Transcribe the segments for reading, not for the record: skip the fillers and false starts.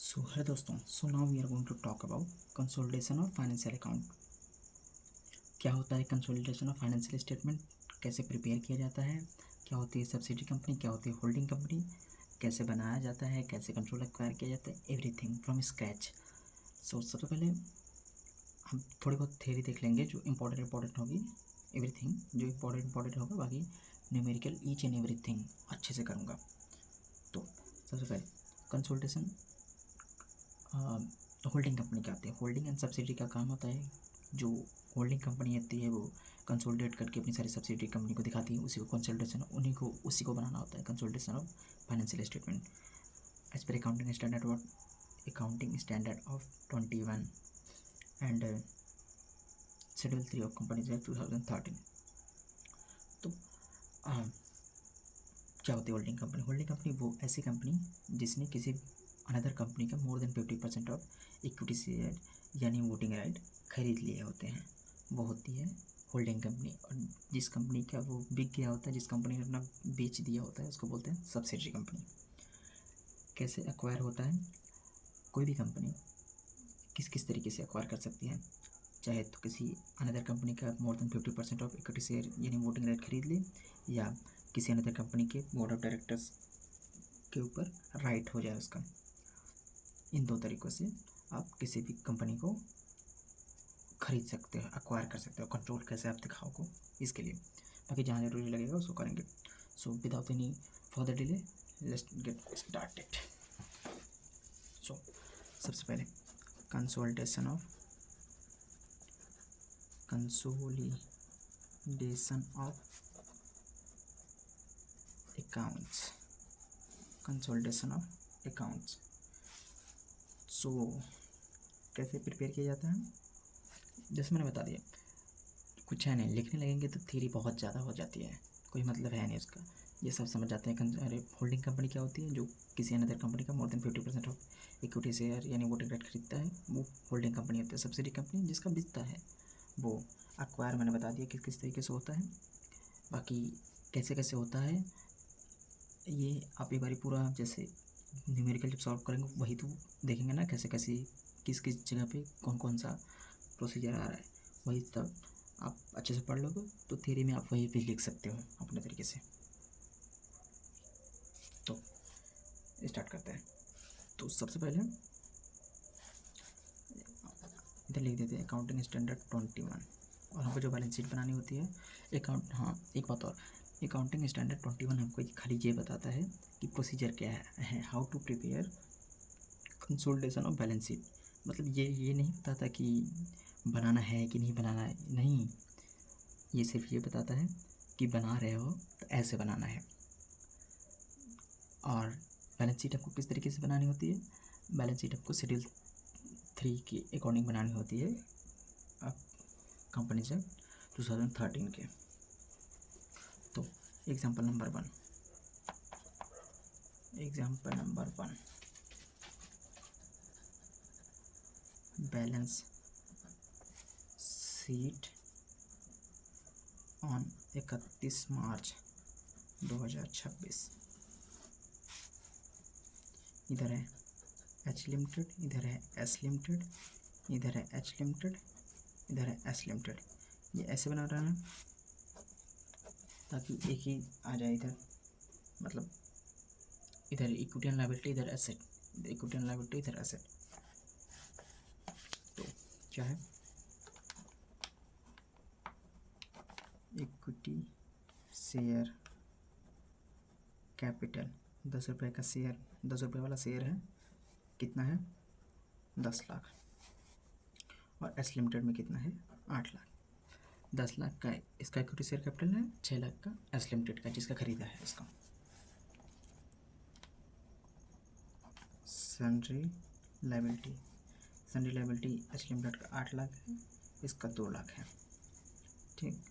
So hello दोस्तों, now we are going to talk about consolidation of financial account। क्या होता है consolidation of financial statement, कैसे prepare किया जाता है, क्या होती है सब्सिडी कंपनी, क्या होती है होल्डिंग कंपनी, कैसे बनाया जाता है, कैसे कंट्रोल एक्वायर किया जाता है, एवरीथिंग फ्रॉम स्क्रैच। सो सबसे पहले हम थोड़ी बहुत थ्योरी देख लेंगे जो इम्पोर्टेंट होगी, एवरीथिंग जो इम्पोर्टेंट होगा, बाकी न्यूमेरिकल ईच एंड एवरीथिंग अच्छे से करूँगा। तो सबसे पहले कंसोलिडेशन होल्डिंग कंपनी क्या आती है। होल्डिंग एंड सब्सिडी का काम होता है, जो होल्डिंग कंपनी आती है वो कंसोलिडेट करके अपनी सारी सब्सिडी कंपनी को दिखाती है, उसी को कंसोलिडेशन उसी को बनाना होता है consolidation of financial statement as per accounting standard of 21 and schedule 3 of companies act 2013। तो क्या होती है होल्डिंग कंपनी। होल्डिंग कंपनी वो ऐसी कंपनी जिसने किसी अनदर कंपनी का more than 50% of equity share यानी वोटिंग राइट खरीद लिए होते हैं, वो होती है होल्डिंग कंपनी। और जिस कंपनी का वो बिक गया होता है, जिस कंपनी ने अपना बेच दिया होता है, उसको बोलते हैं सब्सिडरी कंपनी। कैसे एक्वायर होता है, कोई भी कंपनी किस तरीके से एक्वायर कर सकती है, चाहे तो किसी अनदर कंपनी का more than 50% of equity share यानी वोटिंग राइट खरीद ले, या किसी अनदर कंपनी के बोर्ड ऑफ डायरेक्टर्स के ऊपर राइट हो जाए उसका। इन दो तरीक़ों से आप किसी भी कंपनी को खरीद सकते हो, एक्वायर कर सकते हो। कंट्रोल कैसे आप दिखाओ को, इसके लिए बाकी जहाँ जरूरी लगेगा उसको करेंगे। So without any further delay let's get started. So सबसे पहले consolidation of accounts, consolidation of accounts. So कैसे प्रिपेयर किया जाता है, जैसे मैंने बता दिया, कुछ है नहीं, लिखने लगेंगे तो थ्योरी बहुत ज़्यादा हो जाती है, कोई मतलब है नहीं उसका, ये सब समझ जाते हैं। अरे होल्डिंग कंपनी क्या होती है, जो किसी अनदर कंपनी का more than 50% of equity share यानी वोटिंग राइट खरीदता है, वो होल्डिंग कंपनी होती है। सब्सिडी कंपनी जिसका बिकता है, वो एक्वायर मैंने बता दिया किस तरीके से होता है। बाकी कैसे कैसे होता है ये आप एक बारी पूरा जैसे न्यूमेरिकल जब सॉल्व करेंगे वही तो देखेंगे ना, कैसे कैसे किस जगह पे कौन सा प्रोसीजर आ रहा है, वही तब आप अच्छे से पढ़ लोगे तो थ्योरी में आप वही भी लिख सकते हो अपने तरीके से। तो स्टार्ट करते हैं। तो सबसे पहले इधर लिख देते हैं अकाउंटिंग स्टैंडर्ड 21, और हमको जो बैलेंस शीट बनानी होती है एक बात और, अकाउंटिंग स्टैंडर्ड 21 हमको खाली ये बताता है कि प्रोसीजर क्या है, how to prepare consolidation of balance sheet. मतलब ये नहीं बताता कि बनाना है कि नहीं बनाना है, नहीं, ये सिर्फ ये बताता है कि बना रहे हो तो ऐसे बनाना है। और बैलेंस शीट आपको किस तरीके से बनानी होती है, बैलेंस शीट आपको शेड्यूल 3 के अकॉर्डिंग बनानी होती है कंपनीज एक्ट 2013 के। तो example number one, balance sheet on 31 मार्च 2026। इधर है एच लिमिटेड, इधर है एस लिमिटेड, इधर है एच लिमिटेड, इधर है एस लिमिटेड। ये ऐसे बना रहा है ताकि एक ही आ जाए इधर, मतलब इधर इक्विटी एंड लायबिलिटी, इधर एसेट, इक्विटी एंड लायबिलिटी, इधर एसेट। तो क्या है, इक्विटी शेयर कैपिटल 10 रुपये का शेयर, 10 रुपये वाला शेयर है, कितना है 10 लाख, और एस लिमिटेड में कितना है 8 लाख। 10 लाख का इसका इक्विटी शेयर कैपिटल है, 6 लाख का एस लिमिटेड का जिसका खरीदा है इसका। सन्ड्री लायबिलिटी एच लिमिटेड का 8 लाख है, इसका 2 लाख है, ठीक।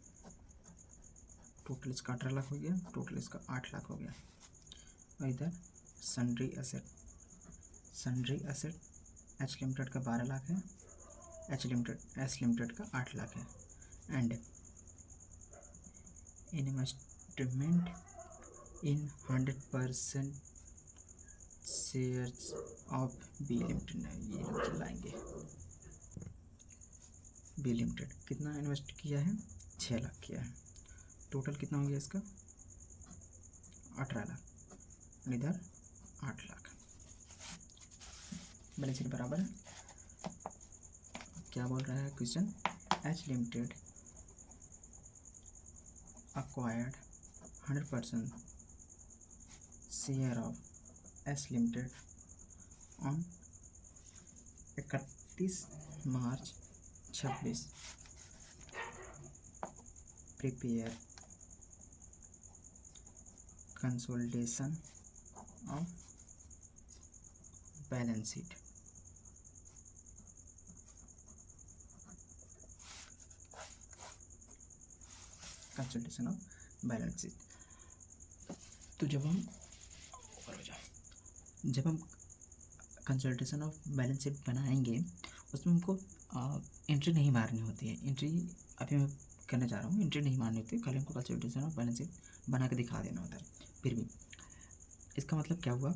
टोटल इसका 18 लाख हो गया, टोटल इसका 8 लाख हो गया। और इधर सन्ड्री एसेट एच लिमिटेड का 12 लाख है, एस लिमिटेड का 8 लाख है। And investment in 100% shares of B limited, ये लोग चलाएंगे। बी लिमिटेड कितना इन्वेस्ट किया है? 6 लाख किया है। टोटल कितना हो गया इसका? 18 लाख, इधर 8 लाख। बैलेंस शीट बराबर है। क्या बोल रहा है question? H limited acquired 100% share of S Limited on 31 March 26। Prepare consolidation of balance sheet. Consolidation of balance sheet. तो जब हम कंसोलिडेशन ऑफ बैलेंस शीट बनाएंगे उसमें हमको एंट्री नहीं मारनी होती है। एंट्री अभी मैं करने जा रहा हूँ, एंट्री नहीं मारनी होती है, खाली हमको कंसोलिडेशन ऑफ बैलेंस शीट बना के दिखा देना होता है। फिर भी इसका मतलब क्या हुआ,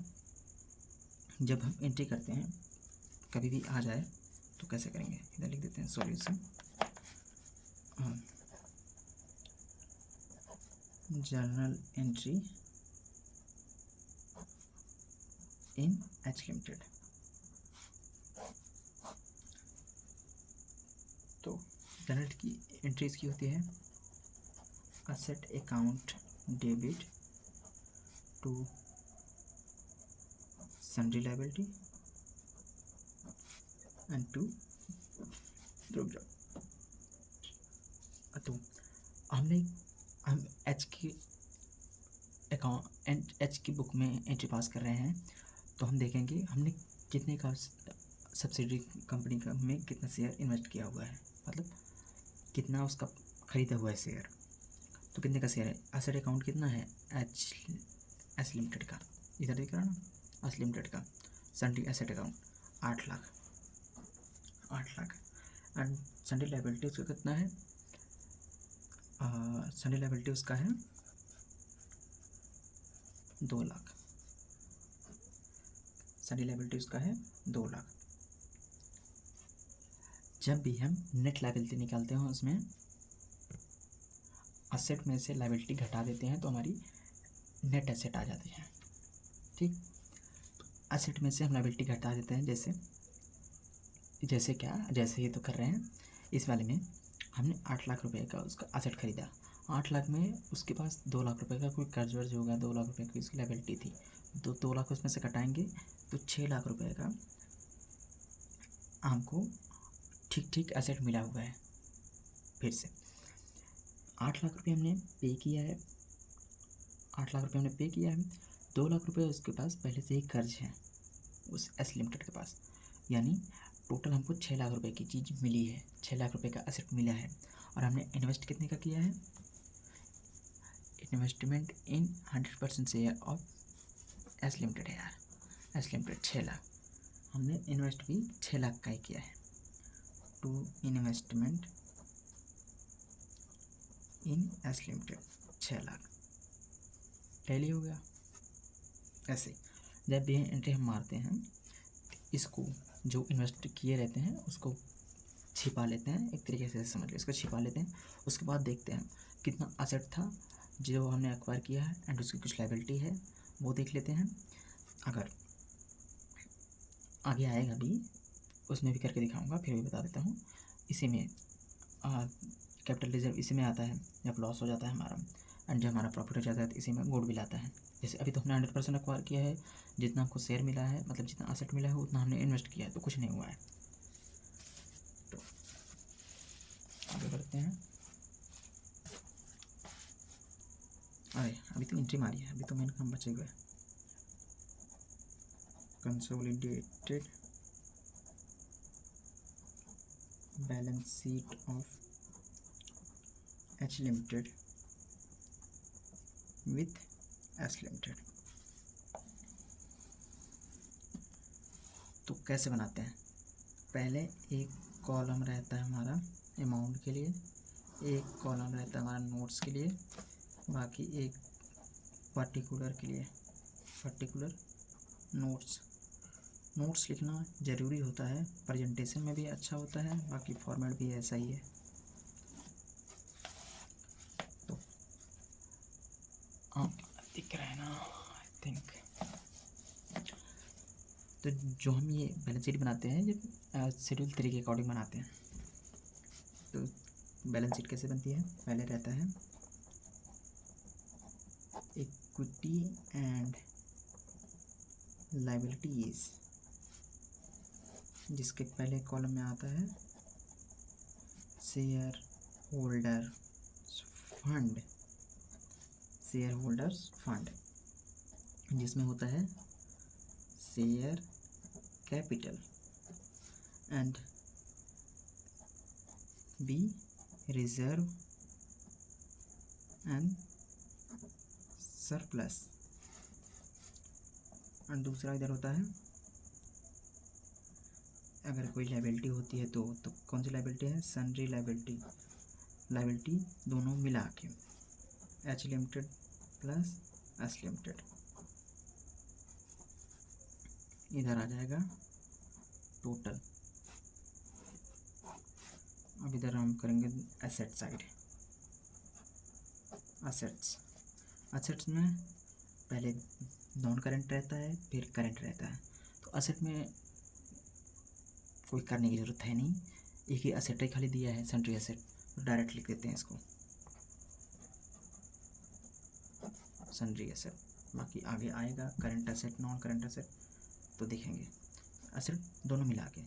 जब हम एंट्री करते हैं कभी भी आ जाए तो कैसे करेंगे, इधर लिख देते हैं solution. Journal entry in H limited. तो जर्नल की एंट्रीज की होती है asset account debit to sundry liability and to तो हम एच की अकाउंट एच की बुक में एंट्री पास कर रहे हैं तो हम देखेंगे हमने कितने का सब्सिडरी कंपनी का में कितना शेयर इन्वेस्ट किया हुआ है, मतलब कितना उसका खरीदा हुआ है शेयर। तो कितने का शेयर है? एसेट अकाउंट कितना है एस लिमिटेड का, इधर देख रहा ना, एस लिमिटेड का sundry asset account 8 lakh. And sundry liability उसका कितना है? सन्ड्री लायबिलिटी उसका है 2 लाख। सन्ड्री लायबिलिटी उसका है 2 लाख। जब भी हम नेट लायबिलिटी निकालते हैं उसमें असेट में से लायबिलिटी घटा देते हैं तो हमारी नेट एसेट आ जाती है। ठीक, असेट में से हम लायबिलिटी घटा देते हैं, जैसे ही तो कर रहे हैं। इस वाले में हमने 8 लाख रुपए का उसका असेट खरीदा। 8 लाख में उसके पास 2 लाख रुपए का कोई कर्ज वर्ज होगा, 2 लाख रुपए की उसकी लायबिलिटी थी, तो 2 लाख उसमें से कटाएंगे तो 6 लाख रुपए का हमको ठीक एसेट मिला हुआ है। फिर से 8 लाख रुपये हमने पे किया है, 8 लाख रुपये हमने पे किया है, 2 लाख रुपये उसके पास पहले से ही कर्ज है उस एस लिमिटेड के पास, यानी टोटल हमको 6 लाख रुपए की चीज़ मिली है, 6 लाख रुपए का एसेट मिला है। और हमने इन्वेस्ट कितने का किया है? Investment in 100% share of S limited है यार, एस लिमिटेड 6 लाख। हमने इन्वेस्ट भी 6 लाख का ही किया है। To investment in S limited 6 lakh tally हो गया। ऐसे जब भी एंट्री हम मारते हैं इसको जो इन्वेस्ट किए रहते हैं उसको छिपा लेते हैं, एक तरीके से समझ लो, इसको छिपा लेते हैं। उसके बाद देखते हैं कितना असेट था जो हमने एक्वायर किया है एंड उसकी कुछ लायबिलिटी है वो देख लेते हैं। अगर आगे आएगा भी उसमें भी करके दिखाऊंगा, फिर भी बता देता हूँ। इसी में कैपिटल रिजर्व इसी में आता है जब लॉस हो जाता है हमारा, एंड जब हमारा प्रॉफिट हो जाता है तो इसी में गुडविल आता है। जैसे अभी तो हमने 100% एक्वायर किया है, जितना हमको शेयर मिला है, मतलब जितना असेट मिला है उतना हमने इन्वेस्ट किया है, तो कुछ नहीं हुआ है। तो आगे बढ़ते हैं। अरे अभी तो एंट्री मारी है, अभी तो मेन काम बचे हुए। Consolidated balance sheet of H limited with S limited. तो कैसे बनाते हैं? पहले एक कॉलम रहता है हमारा अमाउंट के लिए, एक कॉलम रहता है हमारा नोट्स के लिए, बाकी एक पर्टिकुलर के लिए, पर्टिकुलर नोट्स नोट्स लिखना ज़रूरी होता है, प्रेजेंटेशन में भी अच्छा होता है, बाकी फॉर्मेट भी ऐसा ही है। तो दिख रहा है ना, आई थिंक। तो जो हम ये बैलेंस शीट बनाते हैं, ये शेड्यूल 3 के अकॉर्डिंग बनाते हैं। तो बैलेंस शीट कैसे बनती है? पहले रहता है इक्विटी एंड लायबिलिटीज, जिसके पहले कॉलम में आता है शेयर होल्डर्स फंड, जिसमें होता है share capital and B reserve and surplus. और दूसरा इधर होता है, अगर कोई लायबिलिटी होती है तो कौन सी लायबिलिटी है? सन्ड्री लायबिलिटी दोनों मिला के H limited plus S limited. इधर आ जाएगा टोटल। अब इधर हम करेंगे एसेट साइड। असेट्स में पहले नॉन करंट रहता है, फिर करंट रहता है। तो असेट में कोई करने की ज़रूरत है नहीं, एक ही असेट ही खाली दिया है, सन्ड्री एसेट, तो डायरेक्ट लिख देते हैं इसको सन्ड्री एसेट। बाकी आगे आएगा current asset, non current asset, तो देखेंगे एसेट दोनों मिला के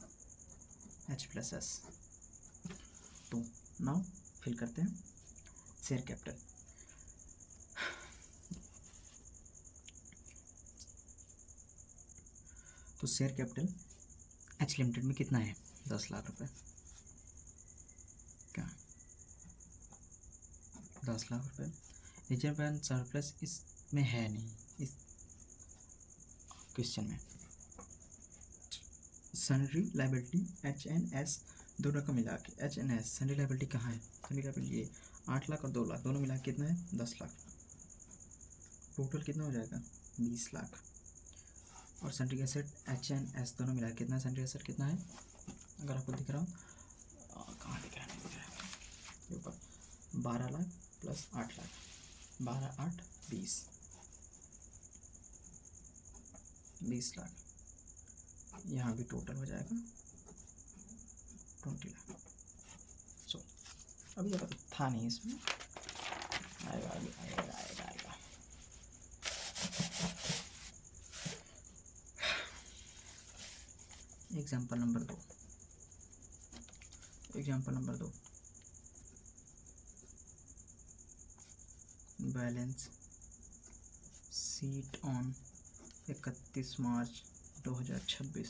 एच प्लस एस। तो नाउ फिल करते हैं शेयर कैपिटल। तो शेयर कैपिटल एच लिमिटेड में कितना है? 10 लाख रुपए। क्या 10 लाख रुपए? रिजर्व एंड सरप्लस इसमें है नहीं, इस क्वेश्चन में। Sundry liability H N S दोनों का मिला के H N S, sundry liability कहाँ है? सन्ड्री लायबिलिटी ये 8 लाख और 2 लाख दोनों मिला के कितना है? 10 लाख। टोटल कितना हो जाएगा? 20 लाख। और sundry asset H N S दोनों मिला के कितना? सन्ड्री एसेट कितना है? अगर आपको दिख रहा हो, कहाँ दिख रहा है? नहीं दिख रहा है ऊपर। 12 लाख प्लस 8 लाख, 12 8 20 लाख। यहाँ भी टोटल हो जाएगा 20 लाख। सो अभी ज़्यादा तो था नहीं इसमें, आएगा आगे आएगा। Example number 2, balance sheet on 31 March 2026।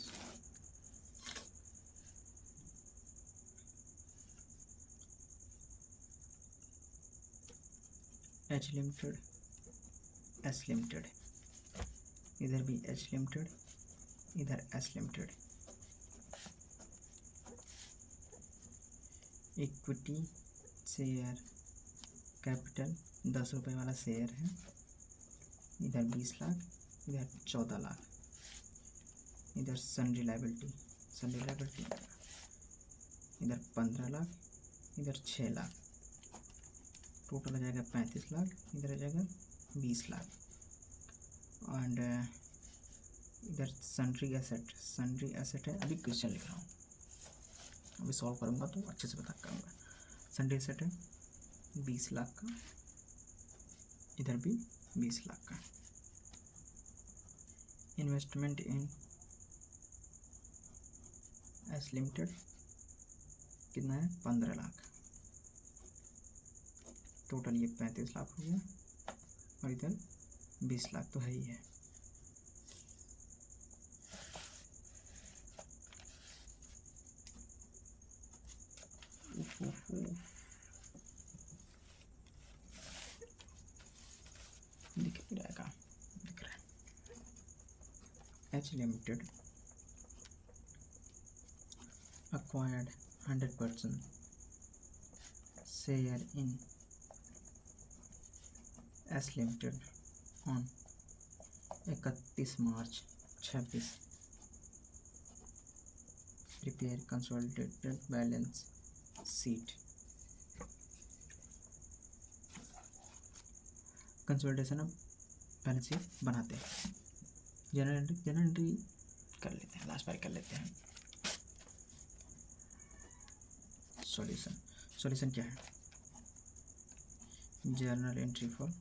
H limited S limited, इधर भी एच लिमिटेड, इधर S limited. Equity share capital 10 रुपये वाला शेयर है, इधर 20 लाख, इधर 14 लाख। इधर सन्ड्री लायबिलिटी इधर 15 लाख, इधर 6 लाख। टोटल हो जाएगा 35 लाख, इधर हो जाएगा 20 लाख। एंड इधर सन्ड्री एसेट है। अभी क्वेश्चन लिख रहा हूँ, अभी सॉल्व करूँगा तो अच्छे से बता करूँगा। सन्ड्री एसेट है 20 लाख का, इधर भी 20 लाख का। इन्वेस्टमेंट इन एस लिमिटेड कितना है? 15 लाख। टोटल ये 35 लाख हो गया, और इधर 20 लाख तो है ही है। दिख रहा है। H limited acquired 100% share in S Limited on 31 March 26 prepare consolidated balance sheet. Consolidation of balance sheet बनाते हैं। जनरल एंट्री कर लेते हैं, लास्ट बार कर लेते हैं। सॉल्यूशन क्या है? Journal entry for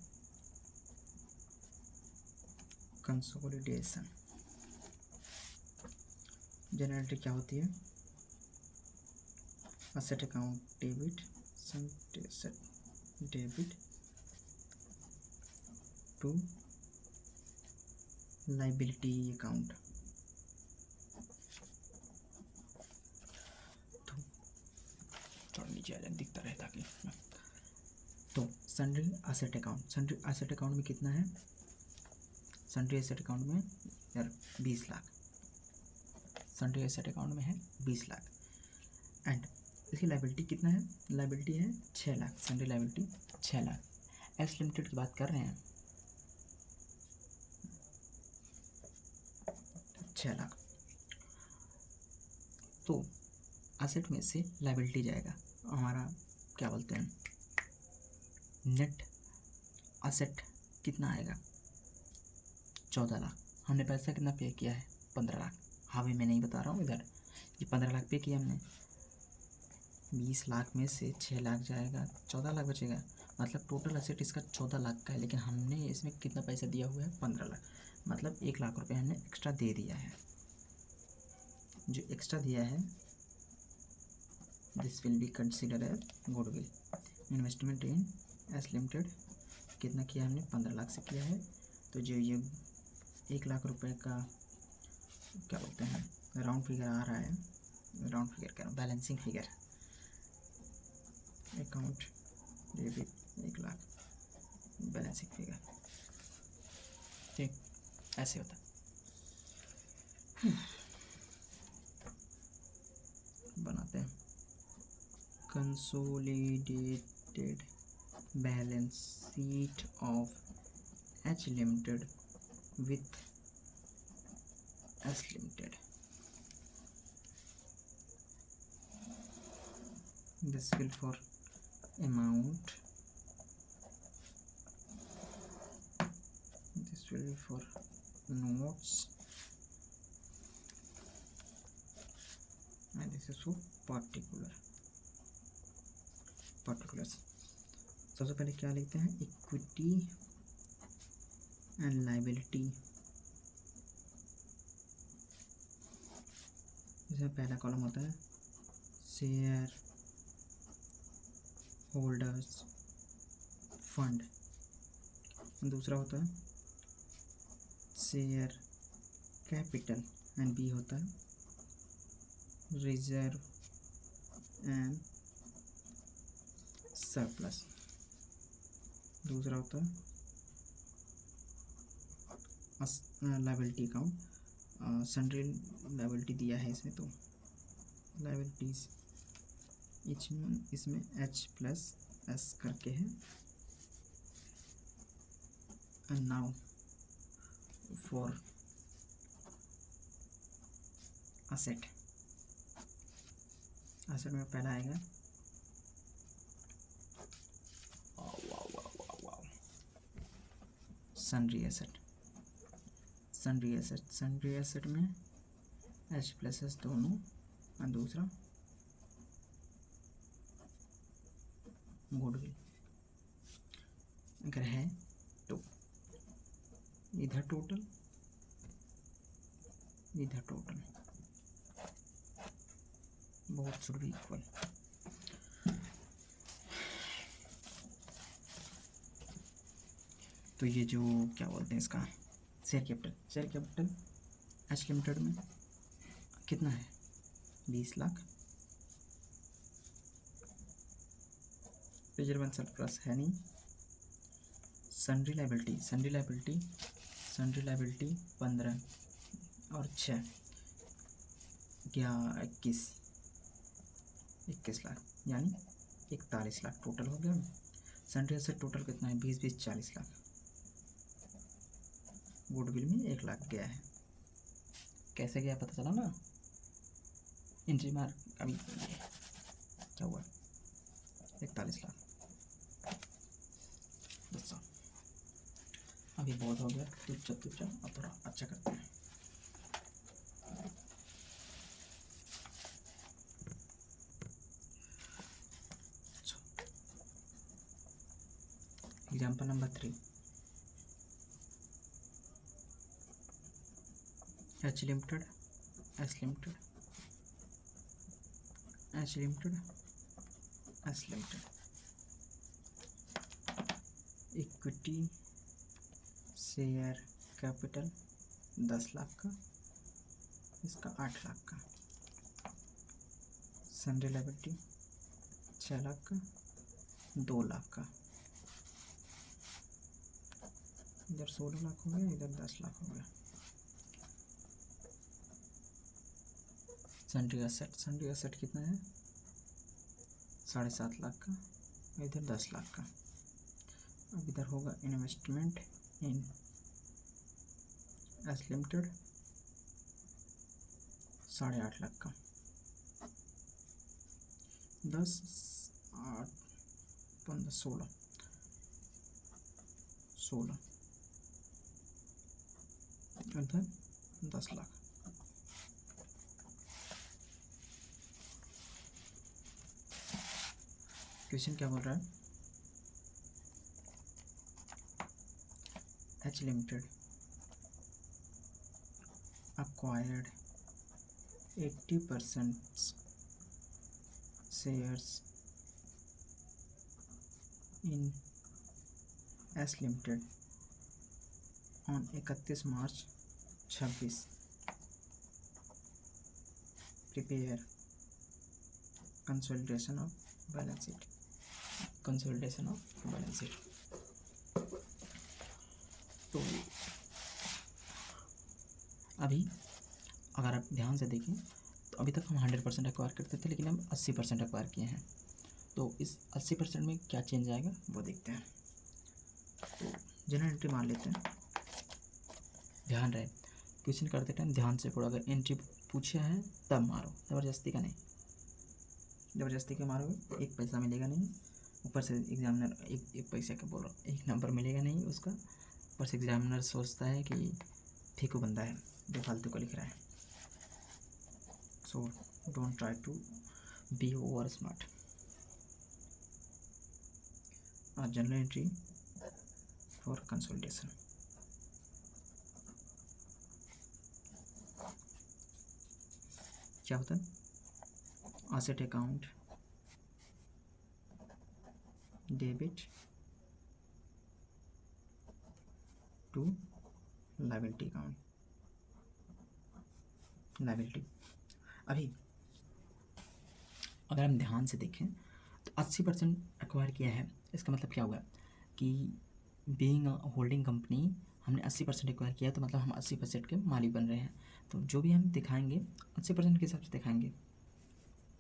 consolidation. Journal entry क्या होती है? Asset account debit, debit to liability account. तो थोड़ा नीचे आ जाए, दिखता रहे ताकि। तो sundry asset account, sundry asset account में कितना है? सन्ड्री एसेट अकाउंट में यार 20 लाख, सन्ड्री एसेट अकाउंट में है 20 लाख। एंड इसकी लाइबिलिटी कितना है? लाइबिलिटी है 6 lakh, sundry liability 6 lakh. S limited की बात कर रहे हैं, 6 लाख। तो असेट में से लाइबिलिटी जाएगा, हमारा क्या बोलते हैं, नेट असेट कितना आएगा? 14 लाख। हमने पैसा कितना पे किया है? 15 लाख। हाँ भाई, मैं नहीं बता रहा हूँ इधर, ये 15 लाख पे किया हमने। 20 लाख में से 6 लाख जाएगा, 14 लाख बचेगा। मतलब टोटल असेट इसका 14 लाख का है, लेकिन हमने इसमें कितना पैसा दिया हुआ है? 15 लाख। मतलब 1 लाख रुपये हमने एक्स्ट्रा दे दिया है। जो एक्स्ट्रा दिया है this will be consider as goodwill. Investment in S limited कितना किया हमने? 15 लाख से किया है। तो जो ये 1 लाख रुपए का क्या बोलते हैं, राउंड फिगर आ रहा है, राउंड फिगर क्या, balancing figure, account debit 1 lakh, balancing figure. ठीक, ऐसे होता है। बनाते हैं consolidated balance sheet of H limited with S limited. This will for amount, this will be for notes, and this is for particulars। सबसे पहले क्या लिखते हैं? Equity and liability. इसमें पहला कॉलम होता है शेयर होल्डर्स फंड, दूसरा होता है शेयर कैपिटल, एंड बी होता है रिजर्व एंड सरप्लस। दूसरा होता है लाइबिलिटी अकाउंट, सन्ड्री लाइबिलिटी दिया है इसमें, तो लाइबिलिटीज इसमें H+S करके है। And now for asset, asset में पहला आएगा सन्ड्री एसेट। सन्ड्री एसेट में H+S दोनों, और दूसरा गुडविल। अगर है तो इधर टोटल, इधर टोटल, बहुत शुड बी इक्वल। तो ये जो क्या बोलते हैं इसका शेयर कैपिटल एच लिमिटेड में कितना है? 20 लाख। रिजर्व एंड सरप्लस है नहीं। सन्ड्री लाइबिलिटी 15 और 6 21 लाख, यानी 41 लाख टोटल हो गया। सन्ड्री एसेट टोटल कितना है? 20 40 लाख। गुडविल में 1 लाख गया है। कैसे गया पता चला ना। एंट्री मार्क अभी ये क्या हुआ, 41 लाख। दोस्तों अभी बहुत हो गया तुच्चा, अब थोड़ा अच्छा करते हैं। Example number 3, H limited, S limited, H limited, S limited. Equity share capital 10 lakh का, इसका 8 लाख का। सन्डे लायबिलिटी 6 लाख का, 2 लाख का। इधर 16 लाख हो गया, इधर 10 लाख हो गया। सन्डे एसेट कितना है, 7.5 लाख का, इधर 10 लाख का। अब इधर होगा investment in S limited 8.5 lakh का। 10 8 15 16 इधर 10 लाख। क्वेश्चन क्या बोल रहा है, H limited acquired 80% shares in S Limited on 31 March 26। prepare consolidation of balance sheet, consolidation of balance sheet। तो अभी अगर आप ध्यान से देखें तो अभी तक हम 100% एक्वायर करते थे, लेकिन हम 80% एक्वायर किए हैं। तो इस 80% में क्या चेंज आएगा वो देखते हैं। तो जनरल एंट्री मान लेते हैं। ध्यान रहे क्वेश्चन करते टाइम ध्यान से पढ़ो। अगर एंट्री पूछा है तब मारो, ज़बरदस्ती का नहीं। ज़बरदस्ती के मारोगे 1 पैसा मिलेगा नहीं, ऊपर से एग्जामिनर एक पैसे का बोलो 1 नंबर मिलेगा नहीं उसका। ऊपर से एग्जामिनर सोचता है कि फेंकू बंदा है, बेफालतू को लिख रहा है। So don't try to be over smart. General entry for consolidation. क्या होता है, asset account debit to liability account, liability. अभी अगर हम ध्यान से देखें तो 80% एक्वायर किया है, इसका मतलब क्या हुआ कि बीइंग होल्डिंग कंपनी हमने 80% एक्वायर किया, तो मतलब हम 80% के मालिक बन रहे हैं। तो जो भी हम दिखाएंगे 80% के हिसाब से दिखाएंगे,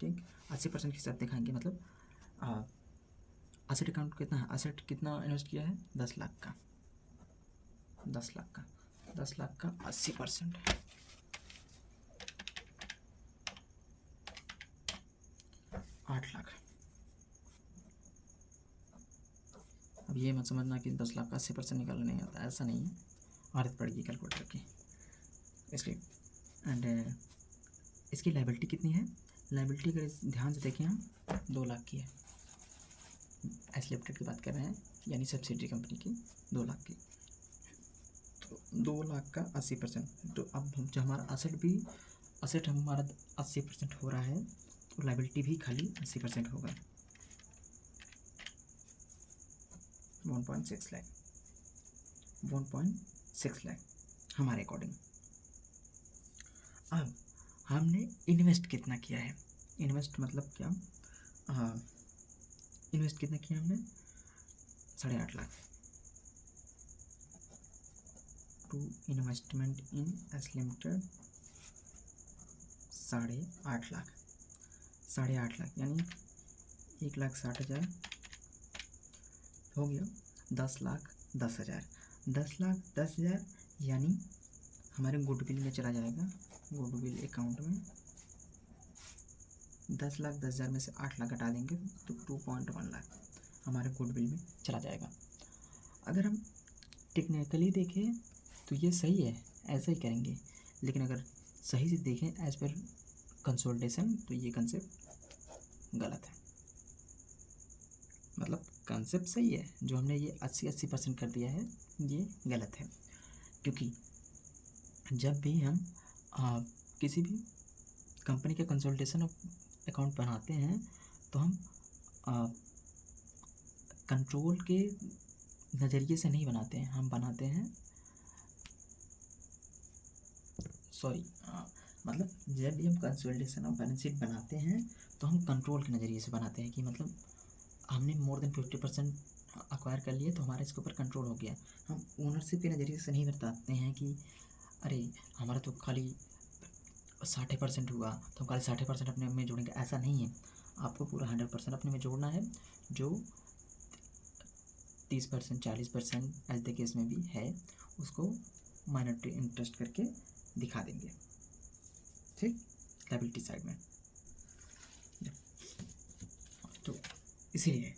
ठीक। 80% के हिसाब दिखाएंगे, मतलब एसेट अकाउंट कितना है, एसेट कितना इन्वेस्ट किया है 10 लाख का, 10 लाख का, 10 लाख का 80% 8 लाख। अब ये मत समझना कि 10 लाख का 80% निकालना नहीं आता, ऐसा नहीं है, आदत पड़ेगी कैलकुलेटर की इसकी। एंड इसकी लायबिलिटी कितनी है, लायबिलिटी अगर ध्यान से देखें हम 2 लाख की है। एस लिमिटेड की बात कर रहे हैं, यानी सब्सिडरी कंपनी की 2 लाख की। तो 2 लाख का 80%। तो अब जो हमारा असेट हमारा 80% हो रहा है, तो लायबिलिटी भी खाली 80% होगा, 1.6 लाख, 1.6 लाख हमारे अकॉर्डिंग। अब हमने इन्वेस्ट कितना किया है, इन्वेस्ट मतलब क्या, इन्वेस्ट कितना किया हमने 8.5 lakh to investment in S limited 8.5 lakh, 8.5 lakh यानी 1,60,000 हो गया, 10,10,000, 10,10,000 यानी हमारे गुडविल में चला जाएगा गुडविल अकाउंट में 10,10,000 में से 8 लाख घटा देंगे तो 2.1 लाख हमारे गुडविल में चला जाएगा। अगर हम टेक्निकली देखें तो ये सही है, ऐसा ही करेंगे, लेकिन अगर सही से देखें एज पर कंसोलिडेशन तो ये कंसेप्ट गलत है। मतलब कंसेप्ट सही है, जो हमने ये 80% कर दिया है ये गलत है, क्योंकि जब भी हम किसी भी कंपनी का कंसोलिडेशन अकाउंट बनाते हैं तो हम कंट्रोल के नज़रिए से नहीं बनाते हैं, हम बनाते हैं मतलब जब भी हम कंसोलिडेशन ऑफ बैलेंस शीट बनाते हैं तो हम कंट्रोल के नज़रिए से बनाते हैं कि मतलब हमने मोर देन 50% अक्वायर कर लिया तो हमारा इसके ऊपर कंट्रोल हो गया। हम ओनरशिप के नज़रिए से नहीं बताते हैं कि अरे हमारा तो खाली 60% हुआ तो हम खाली 60% अपने में जोड़ेंगे, ऐसा नहीं है। आपको पूरा 100% अपने में जोड़ना है, जो 30% 40% एज द केस में भी है उसको माइनॉरिटी इंटरेस्ट करके दिखा देंगे, ठीक, लायबिलिटी साइड में। तो इसीलिए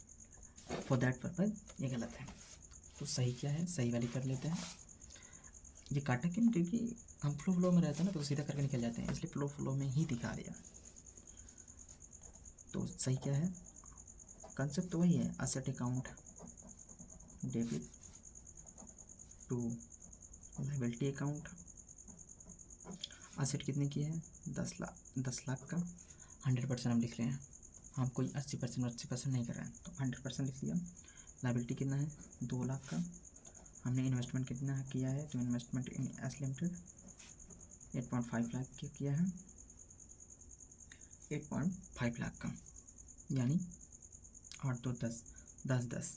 फॉर दैट पर्पज ये गलत है। तो सही क्या है, सही वाली कर लेते हैं। ये काटा क्यों, क्योंकि हम फ्लो में रहते हैं ना तो सीधा करके निकल जाते हैं, इसलिए फ्लो में ही दिखा दिया। तो सही क्या है, कंसेप्ट तो वही है, asset account debit to liability account. Asset कितने की है, 10 लाख का 100% हम लिख रहे हैं, हम कोई 80% नहीं कर रहे हैं तो 100% लिख दिया। लायबिलिटी कितना है, 2 लाख का। हमने इन्वेस्टमेंट कितना किया है, तो investment in S limited 8.5 lakh किया है, 8.5 लाख का, यानी 8 2 10 10 10।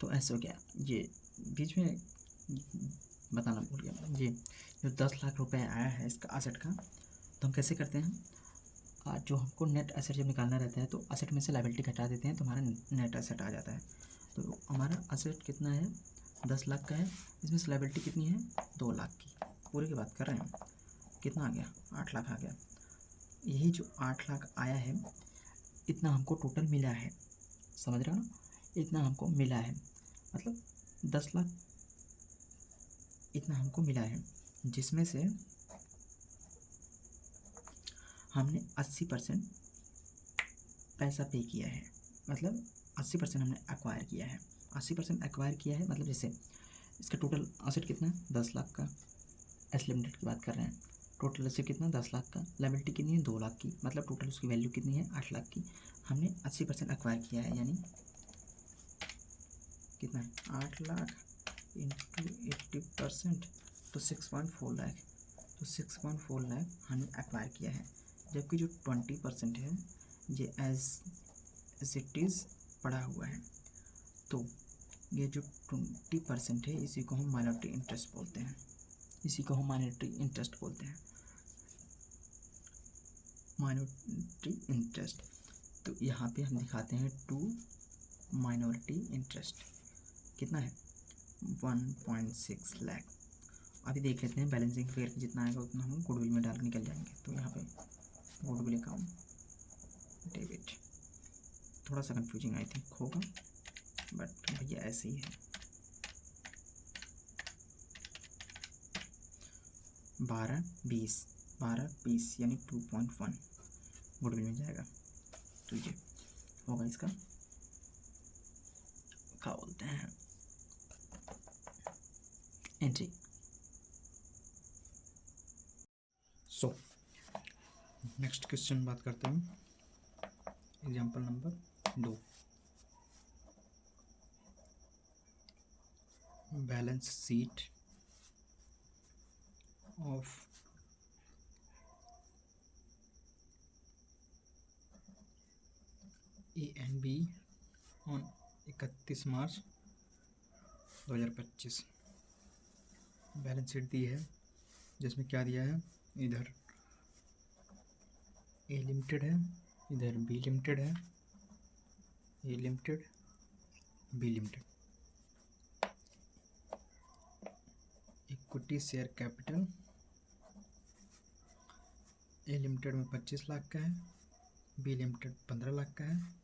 तो ऐसा हो गया। ये बीच में बताना भूल गया, ये जो 10 लाख रुपए आया है इसका असेट का, तो हम कैसे करते हैं, जो हमको नेट एसेट जब निकालना रहता है तो असेट में से लायबिलिटी घटा देते हैं तो हमारा नेट एसेट आ जाता है। तो हमारा असेट कितना है, 10 लाख का है, इसमें से लायबिलिटी कितनी है, 2 लाख की, पूरे की बात कर रहे हैं हम। कितना आ गया, 8 लाख आ गया। यही जो 8 लाख आया है इतना हमको टोटल मिला है, समझ रहे हो ना, इतना हमको मिला है, मतलब 10 लाख इतना हमको मिला है, जिसमें से हमने 80% पैसा पे किया है, मतलब 80% हमने एक्वायर किया है। 80% एक्वायर किया है मतलब जैसे इसका टोटल असेट कितना है, 10 लाख का, एस लिमिटेड की बात कर रहे हैं, टोटल असेट कितना 10 लाख का, लायबिलिटी कितनी है 2 लाख की, मतलब टोटल उसकी वैल्यू कितनी है 8 लाख की। हमने 80% एक्वायर किया है, यानी कितना है 8 लाख इंटू 80% तो 6.4 लाख, तो 6.4 लाख हमने एक्वायर किया है। जबकि जो 20% है ये एज इट इज़ पड़ा हुआ है, तो ये जो 20% है इसी को हम माइनॉरिटी इंटरेस्ट बोलते हैं, इसी को हम माइनॉरिटी इंटरेस्ट बोलते हैं, माइनॉरिटी इंटरेस्ट। तो यहाँ पे हम दिखाते हैं 2 माइनॉरिटी इंटरेस्ट कितना है 1.6 लाख। अभी देख लेते हैं बैलेंसिंग फिगर जितना आएगा उतना हम गुडविल में डाल निकल जाएंगे। तो यहाँ पे गुडविल अकाउंट डेबिट, थोड़ा सा कंफ्यूजिंग आई थिंक होगा बट भैया ऐसे ही है। 12 20 यानी 2.1 गुडविल में जाएगा। तो ये होगा इसका क्या बोलते हैं एंट्री। सो नेक्स्ट क्वेश्चन बात करते हैं, example number 2, balance sheet of A and B on 31 March 2025। Balance sheet दी है जिसमें क्या दिया है, इधर ए लिमिटेड है, इधर बी लिमिटेड है, A limited B limited. Equity share capital A limited में 25 लाख का है, बी लिमिटेड 15 लाख का है,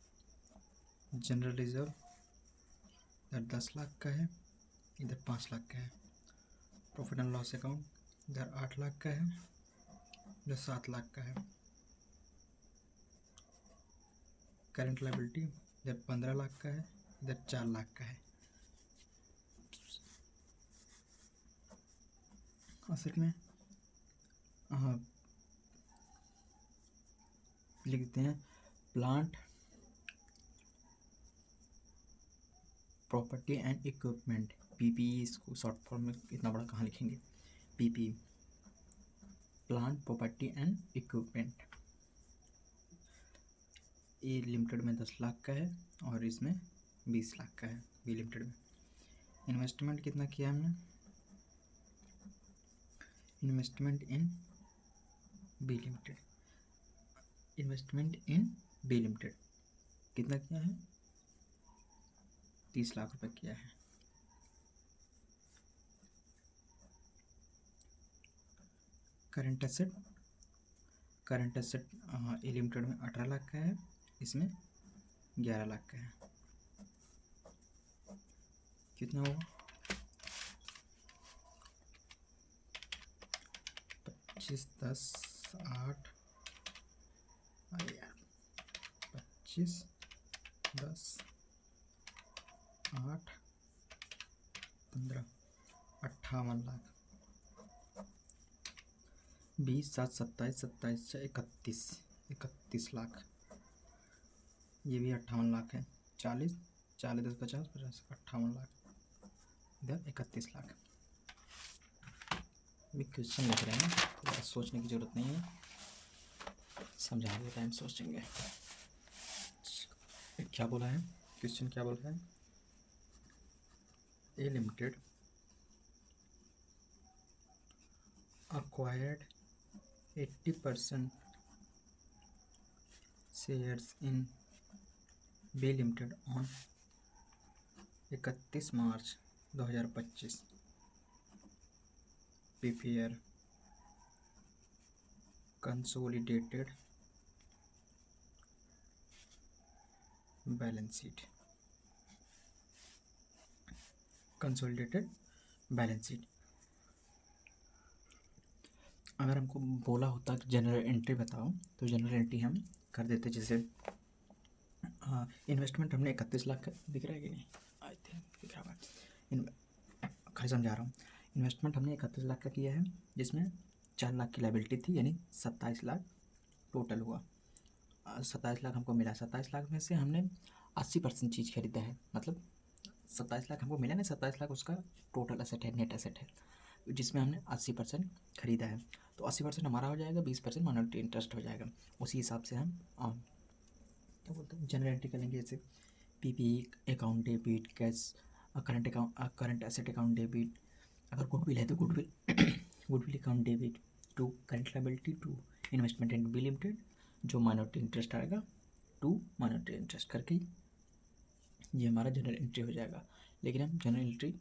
जनरल रिजर्व इधर 10 लाख का है, इधर 5 लाख का है, प्रॉफिट एंड लॉस अकाउंट इधर 8 लाख का है, इधर 7 लाख का है, करंट लायबिलिटी इधर 15 लाख का है, इधर 4 लाख का है। असल में लिख देते हैं plant property and equipment, PPE. इसको शॉर्ट फॉर्म में इतना बड़ा कहाँ लिखेंगे, PPE, plant property and equipment. A limited में 10 लाख का है और इसमें 20 लाख का है, बी लिमिटेड में। इन्वेस्टमेंट कितना किया हमने, investment in B limited, investment in B limited कितना किया है, 30 लाख रुपए किया है। Current asset, current asset A limited में 18 लाख का है, इसमें 11 लाख का है। कितना हुआ, 25 10 8 25 10 8 15 58 लाख, 20 7 27 27 से 31 लाख, ये भी 58 लाख है। 40 40 10 50 50 58 लाख, इधर 31 लाख। अभी क्वेश्चन लिख रहे हैं, थोड़ा सोचने की ज़रूरत नहीं है, समझाने के टाइम सोचेंगे। क्या बोला है क्वेश्चन, क्या बोला है, A limited acquired 80% shares in B Limited on 31 March 2025, prepare consolidated balance sheet, consolidated balance sheet. अगर हमको बोला होता कि जनरल एंट्री बताओ तो जनरल एंट्री हम कर देते, जैसे इन्वेस्टमेंट हमने 31 लाख का, दिख रहा है कि नहीं, आई थिंक दिख रहा है, खाली समझा रहा हूँ। इन्वेस्टमेंट हमने 31 लाख का किया है, जिसमें 4 लाख की लायबिलिटी थी, यानी 27 लाख टोटल हुआ। 27 लाख हमको मिला, 27 लाख में से हमने 80% चीज़ खरीदा है, मतलब 27 लाख हमको मिला ना, 27 लाख उसका टोटल एसेट है, नेट एसेट है, जिसमें हमने 80% खरीदा है। तो 80% हमारा हो जाएगा, 20% माइनॉरिटी इंटरेस्ट हो जाएगा। उसी हिसाब से हम क्या बोलते हैं जनरल एंट्री करेंगे, जैसे PP account debit, cash current account, current asset account debit, अगर गुडविल है तो goodwill account debit, to current liability, to investment in B limited, जो माइनॉरिटी इंटरेस्ट आएगा, टू माइनॉरिटी इंटरेस्ट करके ये हमारा जनरल एंट्री हो जाएगा। लेकिन हम जनरल एंट्री,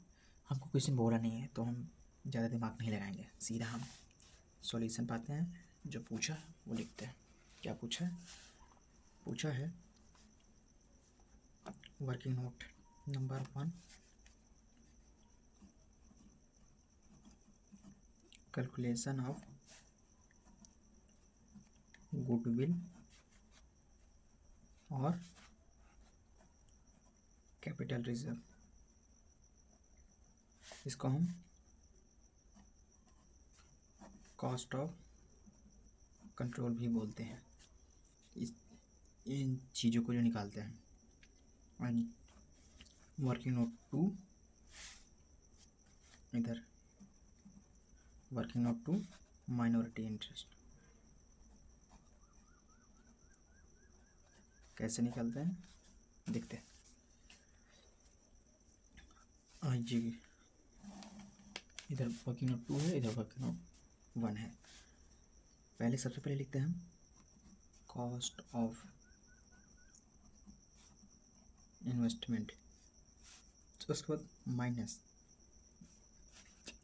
हमको क्वेश्चन बोला नहीं है तो हम ज़्यादा दिमाग नहीं लगाएंगे, सीधा हम सॉल्यूशन पाते हैं, जो पूछा है वो लिखते हैं। क्या पूछा है, पूछा है working note number 1, calculation of goodwill और कैपिटल रिजर्व, इसको हम कॉस्ट ऑफ कंट्रोल भी बोलते हैं। इन चीज़ों को जो निकालते हैं। एंड वर्किंग नोट 2, इधर वर्किंग नोट 2 माइनॉरिटी इंटरेस्ट कैसे निकालते हैं देखते हैं। जी इधर वर्किंग नोट 2 है, इधर वर्किंग नोट 1 है। पहले सबसे पहले लिखते हैं हम कॉस्ट ऑफ इन्वेस्टमेंट, तो उसके बाद माइनस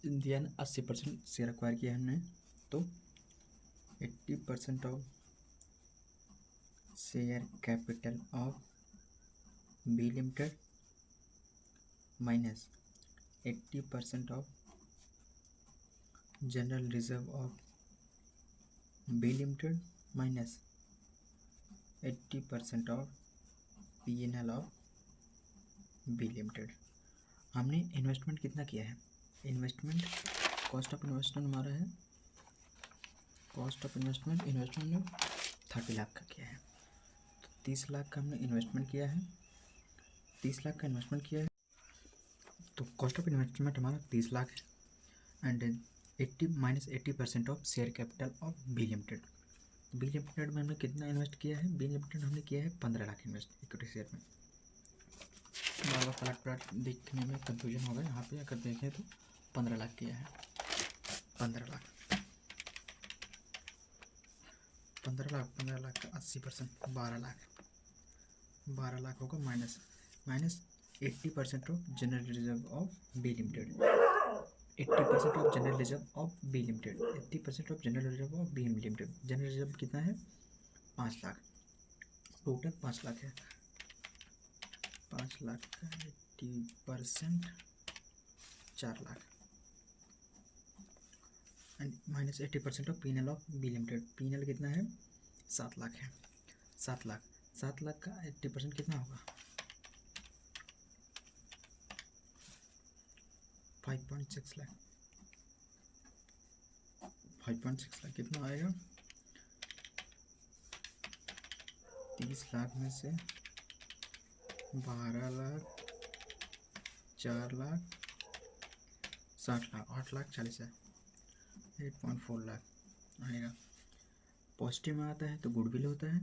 दिया ना 80% शेयर एक्वायर किया हमने, तो 80% of share capital of B limited minus 80% of general reserve of B limited minus 80% of P&L of B limited. हमने इन्वेस्टमेंट कितना किया है? इन्वेस्टमेंट कॉस्ट ऑफ इन्वेस्टमेंट हमारा है, कॉस्ट ऑफ इन्वेस्टमेंट ने 30 लाख का किया है, तो 30 लाख का हमने इन्वेस्टमेंट किया है, 30 लाख का इन्वेस्टमेंट किया है, तो कॉस्ट ऑफ इन्वेस्टमेंट हमारा 30 लाख है and 80% of share capital of B limited. B limited में हमने कितना इन्वेस्ट किया है? बी लिमिटेड हमने किया है 15 लाख इन्वेस्ट इक्विटी शेयर में। बार बार पलट पलट देखने में कंफ्यूजन होगा, यहाँ पे अगर देखें तो 15 लाख किया है, 15 लाख 15 लाख का 80% 12 लाख होगा, minus 80% of general reserve of B limited, 80% of general reserve of B limited, 80% of general reserve of B limited. General reserve कितना है? 5 लाख, टोटल 5 लाख है, 5 लाख का 80% 4 lakh and minus 80% of P&L of B limited. P&L कितना है? 7 लाख है, 7 लाख का 80% कितना होगा? 5.6 लाख, 5.6 लाख कितना आएगा? 30 लाख में से 12 लाख, 4 लाख, 60 लाख, 8 लाख 40 है, 8.4 लाख आएगा। पॉजिटिव में आता है तो गुडविल होता है,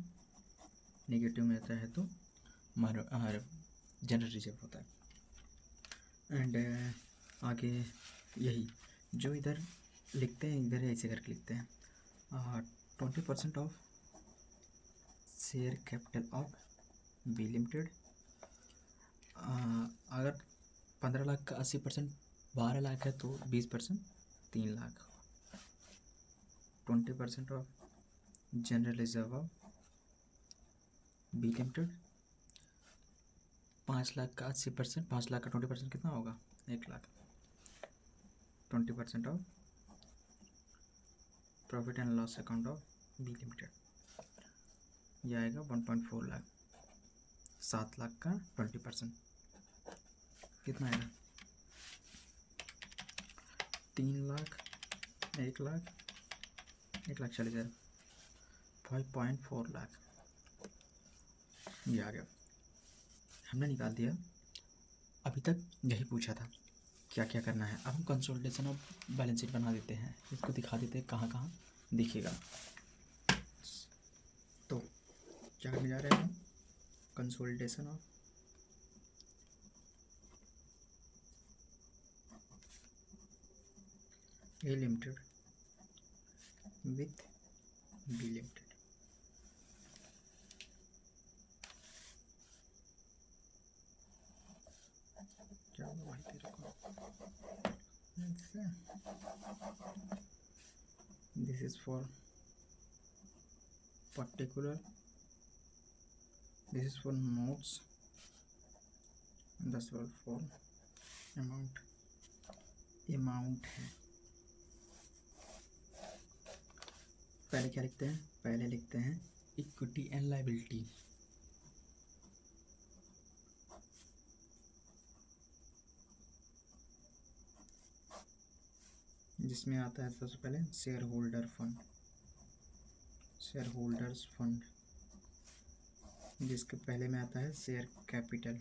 नेगेटिव में आता है तो जनरल रिजर्व होता है। एंड आगे यही जो इधर लिखते हैं, इधर ऐसे करके लिखते हैं 20% of share capital of B limited. अगर 15 लाख का 80% 12 लाख है तो 20% 3 lakh, 20% of general reserve of B limited. 5 lakh का 80%, 5 लाख का 20% कितना होगा? 1 lakh, 20% of profit and loss account of B limited, यह आएगा 1.4 लाख। 7 लाख का 20% कितना आएगा? 3 लाख, 1 लाख, 1,40,000, 5.4 लाख, ये आ गया, हमने निकाल दिया। अभी तक यही पूछा था क्या क्या करना है। अब हम कंसोलिडेशन ऑफ बैलेंस शीट बना देते हैं, इसको दिखा देते हैं कहाँ कहाँ दिखेगा। तो क्या करने जा रहे हैं हम? Consolidation of A limited with B limited. क्या होगा भाई तेरे को? This is for particular, this is for notes, that's all for amount है। पहले क्या लिखते हैं? पहले लिखते हैं इक्विटी एंड लायबिलिटी, जिसमें आता है सबसे पहले share holder fund, share holders fund, जिसके पहले में आता है शेयर कैपिटल।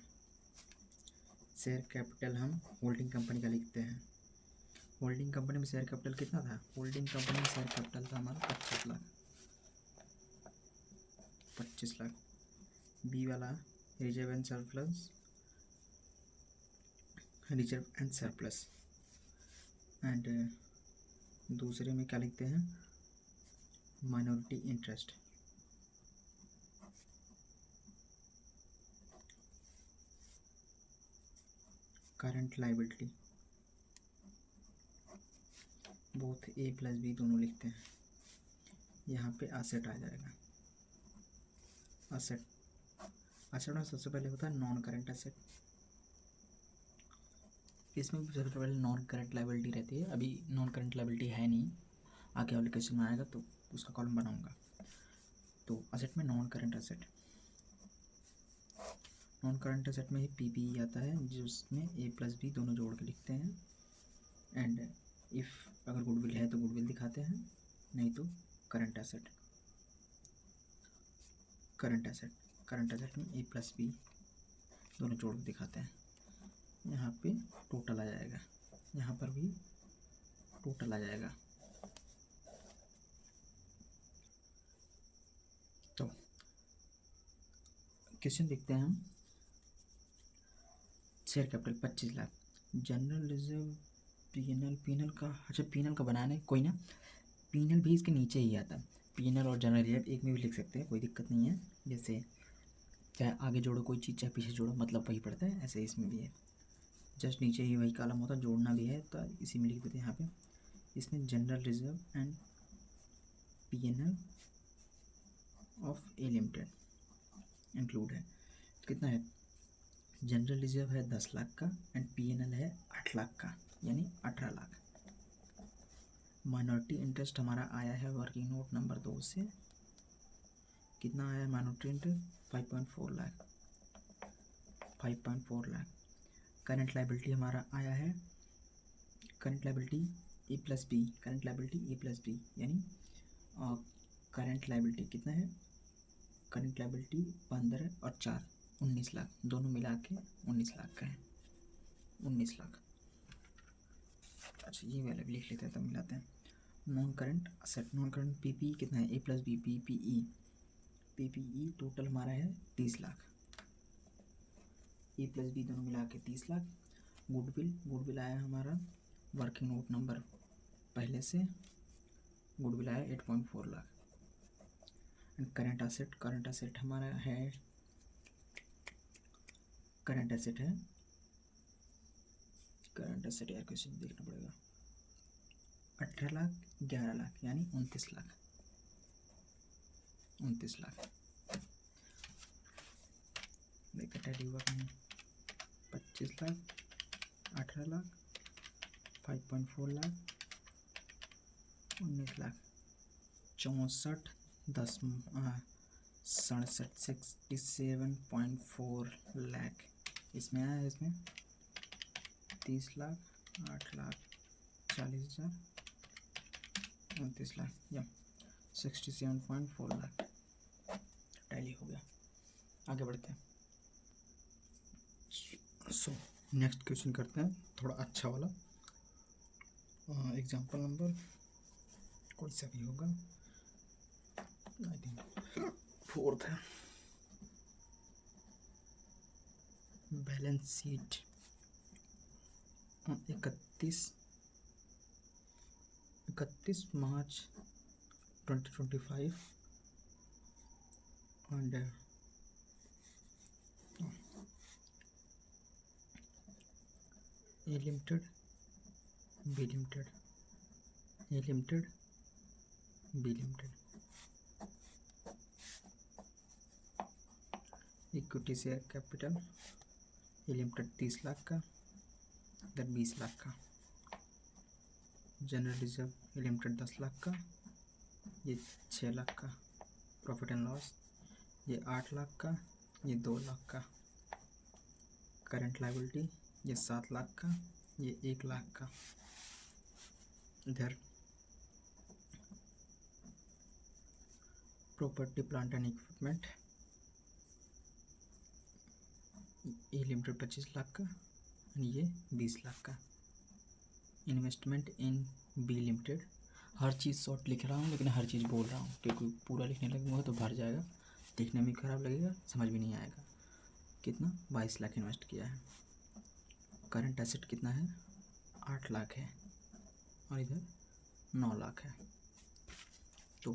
शेयर कैपिटल हम होल्डिंग कंपनी का लिखते हैं। होल्डिंग कंपनी में शेयर कैपिटल कितना था? होल्डिंग कंपनी में शेयर कैपिटल था हमारा 25 लाख, 25 लाख। बी वाला reserve and surplus, reserve and surplus. And दूसरे में क्या लिखते हैं? Minority interest. Current liability, both A plus B दोनों लिखते हैं। यहाँ पे असेट आ जाएगा। असेट में सबसे पहले होता है नॉन करंट असेट। इसमें भी सबसे पहले नॉन करंट लायबिलिटी रहती है। अभी नॉन करंट लायबिलिटी है नहीं, आगे वाले क्वेश्चन में आएगा तो उसका कॉलम बनाऊंगा। तो असेट में non current asset, non current asset में ही पीपी आता है, जिसमें ए प्लस बी दोनों जोड़ के लिखते हैं। एंड इफ़ अगर गुडविल है तो गुडविल दिखाते हैं, नहीं तो करंट असेट। करंट असेट में ए प्लस बी दोनों जोड़ के दिखाते हैं। यहाँ पे टोटल आ जाएगा, यहाँ पर भी टोटल आ जाएगा। तो क्वेश्चन देखते हैं हम। Share capital 25 lakh, general reserve PNL का, अच्छा पीएनएल का बनाना है कोई ना, पीएनएल भी इसके नीचे ही आता है। पीएनएल और जनरल रिजर्व एक में भी लिख सकते हैं, कोई दिक्कत नहीं है। जैसे चाहे आगे जोड़ो कोई चीज़, चाहे पीछे जोड़ो, मतलब वही पड़ता है, ऐसे इसमें भी है। जस्ट नीचे ही वही कॉलम होता है, जोड़ना भी है तो इसी में लिख देते हैं यहाँ पे। इसमें general reserve and PNL of A limited include है। कितना है? जनरल रिजर्व है 10 लाख का एंड पीएनएल है 8 लाख का, यानी 18 लाख। माइनॉरिटी इंटरेस्ट हमारा आया है वर्किंग नोट नंबर 2 से। कितना आया है minority interest? 5.4 lakh. 5.4 lakh. Current liability हमारा आया है, करंट लायबिलिटी ए प्लस बी, करंट लायबिलिटी ए प्लस बी, यानी करंट लायबिलिटी कितना है? करंट लायबिलिटी 15 और 4 19 लाख, दोनों मिला के 19 लाख का है। 19 लाख। अच्छा ये वाला भी लिख लेते हैं तब मिलाते हैं। Non current asset, non current PP कितना है? A plus B, PPE. PPE total हमारा है 30 लाख। ए प्लस बी दोनों मिला के 30 लाख। गुडविल आया हमारा वर्किंग नोट नंबर पहले से, गुडविल आया 8.4 लाख। एंड करंट असेट हमारा है, करंट असेट यार क्वेश्चन देखना पड़ेगा। 18 लाख 11 लाख, यानी 29 लाख। 29 लाख देखा टैली हुआ कहीं। 25 लाख, 18 लाख, 5.4 लाख, 19 लाख, 64 67.4 लाख इसमें आया है। इसमें 30 लाख, 8 लाख, 40,000, 29 लाख, या 67.4 लाख टैली हो गया। आगे बढ़ते हैं। सो नेक्स्ट क्वेश्चन करते हैं, थोड़ा अच्छा वाला। एग्जाम्पल नंबर कोई सा भी होगा, आई थिंक 4th है। Balance sheet 31 March 2025 and A limited, B limited, A limited, B limited. Equity share capital A limited 30 lakh का, इधर 20 लाख का। General reserve A limited 10 lakh का, ये 6 लाख का। प्रॉफिट एंड लॉस ये 8 लाख का, ये 2 लाख का। करंट लायबिलिटी ये 7 लाख का, ये 1 लाख का। इधर property plant and equipment A limited 25 lakh का, ये 20 लाख का। इन्वेस्टमेंट इन बी लिमिटेड, हर चीज़ शॉर्ट लिख रहा हूँ लेकिन हर चीज़ बोल रहा हूँ, क्योंकि पूरा लिखने लगूँगा तो भर जाएगा, देखने में ख़राब लगेगा, समझ भी नहीं आएगा। कितना? 22 लाख इन्वेस्ट किया है। करंट एसेट कितना है? 8 लाख है और इधर 9 लाख है। तो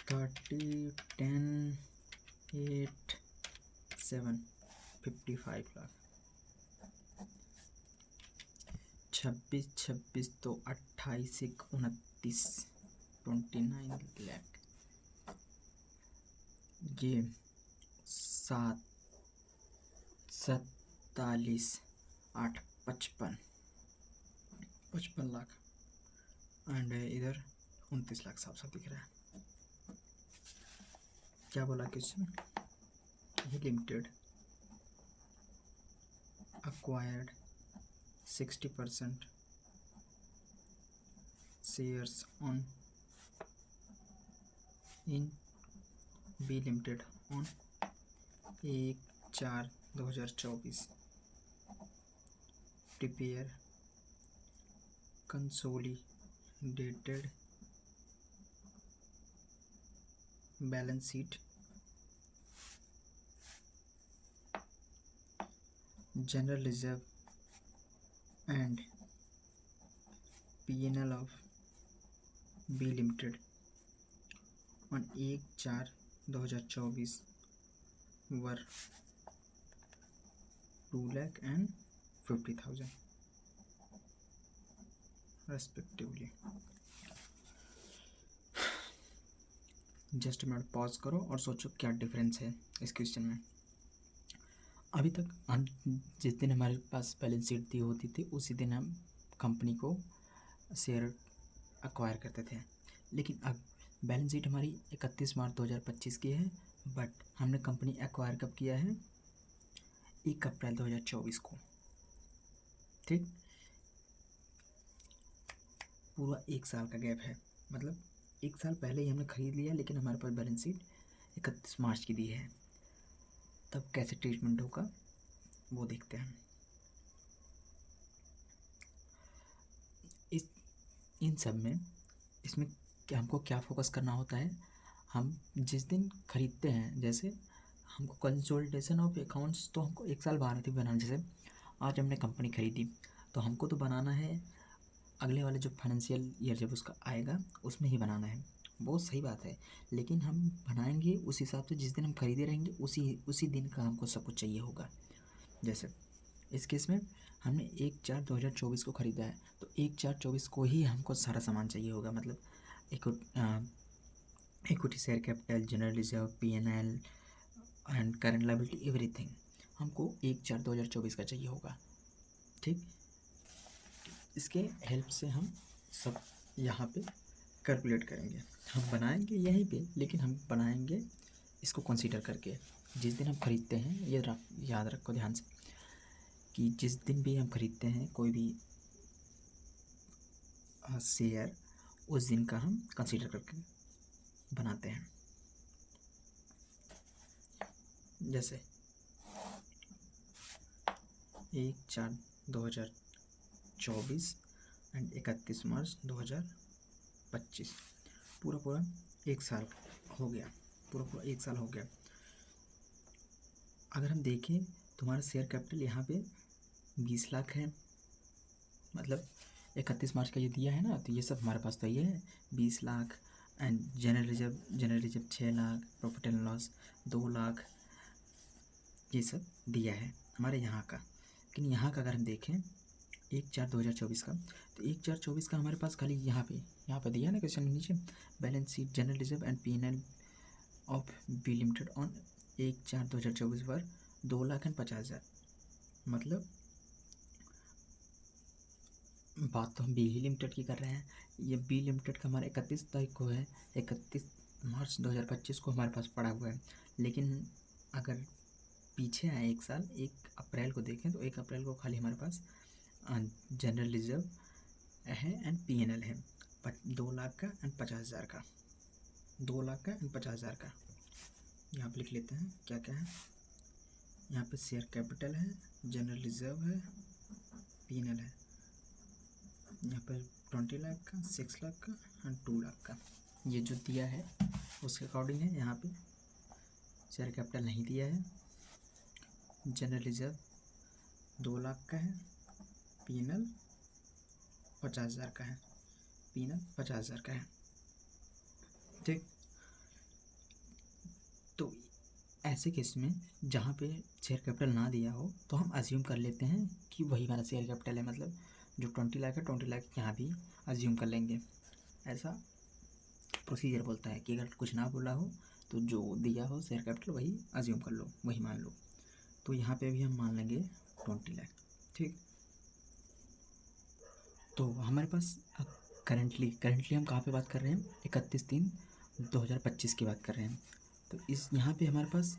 30, 10, 8, 7, 55 लाख। 26 तो 28 एक 29, 29 लाख। ये 47 8 55 लाख। एंड इधर 29 लाख साफ साफ दिख रहा है। क्या बोला क्वेश्चन? ये limited acquired 60% shares on in B Limited on 1/4/2024 prepare consolidated balance sheet, general reserve and P&L of B Limited on 1/4/2024 were 2,50,000 respectively। Just minute pause करो और सोचो क्या डिफरेंस है इस क्वेश्चन में। अभी तक हम जिस दिन हमारे पास बैलेंस शीट दी होती थी उसी दिन हम कंपनी को शेयर एक्वायर करते थे, लेकिन अब बैलेंस शीट हमारी 31 मार्च 2025 की है, बट हमने कंपनी एक्वायर कब किया है? 1 अप्रैल 2024 को। ठीक, पूरा 1 साल का गैप है, मतलब 1 साल पहले ही हमने खरीद लिया, लेकिन हमारे पास बैलेंस शीट 31 मार्च की दी है। तब कैसे ट्रीटमेंट होगा वो देखते हैं। इन सब में इसमें हमको क्या फोकस करना होता है? हम जिस दिन खरीदते हैं, जैसे हमको कंसोलिडेशन ऑफ अकाउंट्स तो हमको 1 साल बाद ही बनाना। जैसे आज हमने कंपनी खरीदी तो हमको तो बनाना है अगले वाले जो फाइनेंशियल ईयर जब उसका आएगा उसमें ही बनाना है। वो सही बात है, लेकिन हम बनाएंगे उस हिसाब से जिस दिन हम खरीदे रहेंगे उसी दिन का हमको सब कुछ चाहिए होगा। जैसे इस केस में हमने 1/4/2024 को ख़रीदा है, तो 1/4/24 को ही हमको सारा सामान चाहिए होगा, मतलब equity, share capital, general reserve, P&L and current liability, everything हमको 1/4/2024 का चाहिए होगा। ठीक, इसके हेल्प से हम सब यहाँ पे कैलकुलेट करेंगे। हम बनाएंगे यहीं पे, लेकिन हम बनाएंगे इसको कंसीडर करके जिस दिन हम खरीदते हैं। ये याद रखो ध्यान से कि जिस दिन भी हम खरीदते हैं कोई भी शेयर, उस दिन का हम कंसीडर करके बनाते हैं। जैसे 1/4/2024 एंड 31 मार्च 2025, पूरा 1 साल हो गया। पूरा 1 साल हो गया। अगर हम देखें तो हमारा शेयर कैपिटल यहाँ पे 20 लाख है, मतलब 31 मार्च का ये दिया है ना, तो ये सब हमारे पास तो ये है 20 lakh. And general reserve 6 lakh, profit and loss 2 lakh, ये सब दिया है हमारे यहाँ का। लेकिन यहाँ का अगर हम देखें 1/4/2024 का, तो 1/4/24 का हमारे पास खाली यहाँ पे दिया है ना क्वेश्चन नीचे, balance sheet, general reserve and P&L of B limited on 1/4/2024 पर 2,50,000। मतलब बात तो हम बी लिमिटेड की कर रहे हैं। ये बी लिमिटेड का हमारा 31 तारीख को है, 31 मार्च 2025 को हमारे पास पड़ा हुआ है। लेकिन अगर पीछे आए 1 साल, 1 अप्रैल को देखें तो 1 अप्रैल को खाली हमारे पास जनरल रिजर्व है एंड P&L है 2 लाख का एंड 50,000 का, 2 लाख का एंड 50,000 का। यहाँ पे लिख लेते हैं क्या क्या है। यहाँ पे शेयर कैपिटल है, जनरल रिजर्व है, P&L है। यहाँ पर 20 लाख का, 6 लाख का एंड 2 लाख का, ये जो दिया है उसके अकॉर्डिंग है। यहाँ पे शेयर कैपिटल नहीं दिया है, जनरल रिजर्व 2 लाख का है, P&L 50,000 का है, P&L 50,000 का है। ठीक, तो ऐसे केस में जहाँ पे शेयर कैपिटल ना दिया हो तो हम अज्यूम कर लेते हैं कि वही हमारा शेयर कैपिटल है, मतलब जो 20 लाख है 20 लाख यहाँ भी अज्यूम कर लेंगे। ऐसा प्रोसीजर बोलता है कि अगर कुछ ना बोला हो तो जो दिया हो शेयर कैपिटल वही अज्यूम कर लो, वही मान लो। तो यहाँ पे भी हम मान लेंगे 20 लाख। ठीक, तो हमारे पास करेंटली हम कहाँ पे बात कर रहे हैं, 31/3/2025 की बात कर रहे हैं। तो इस यहाँ पे हमारे पास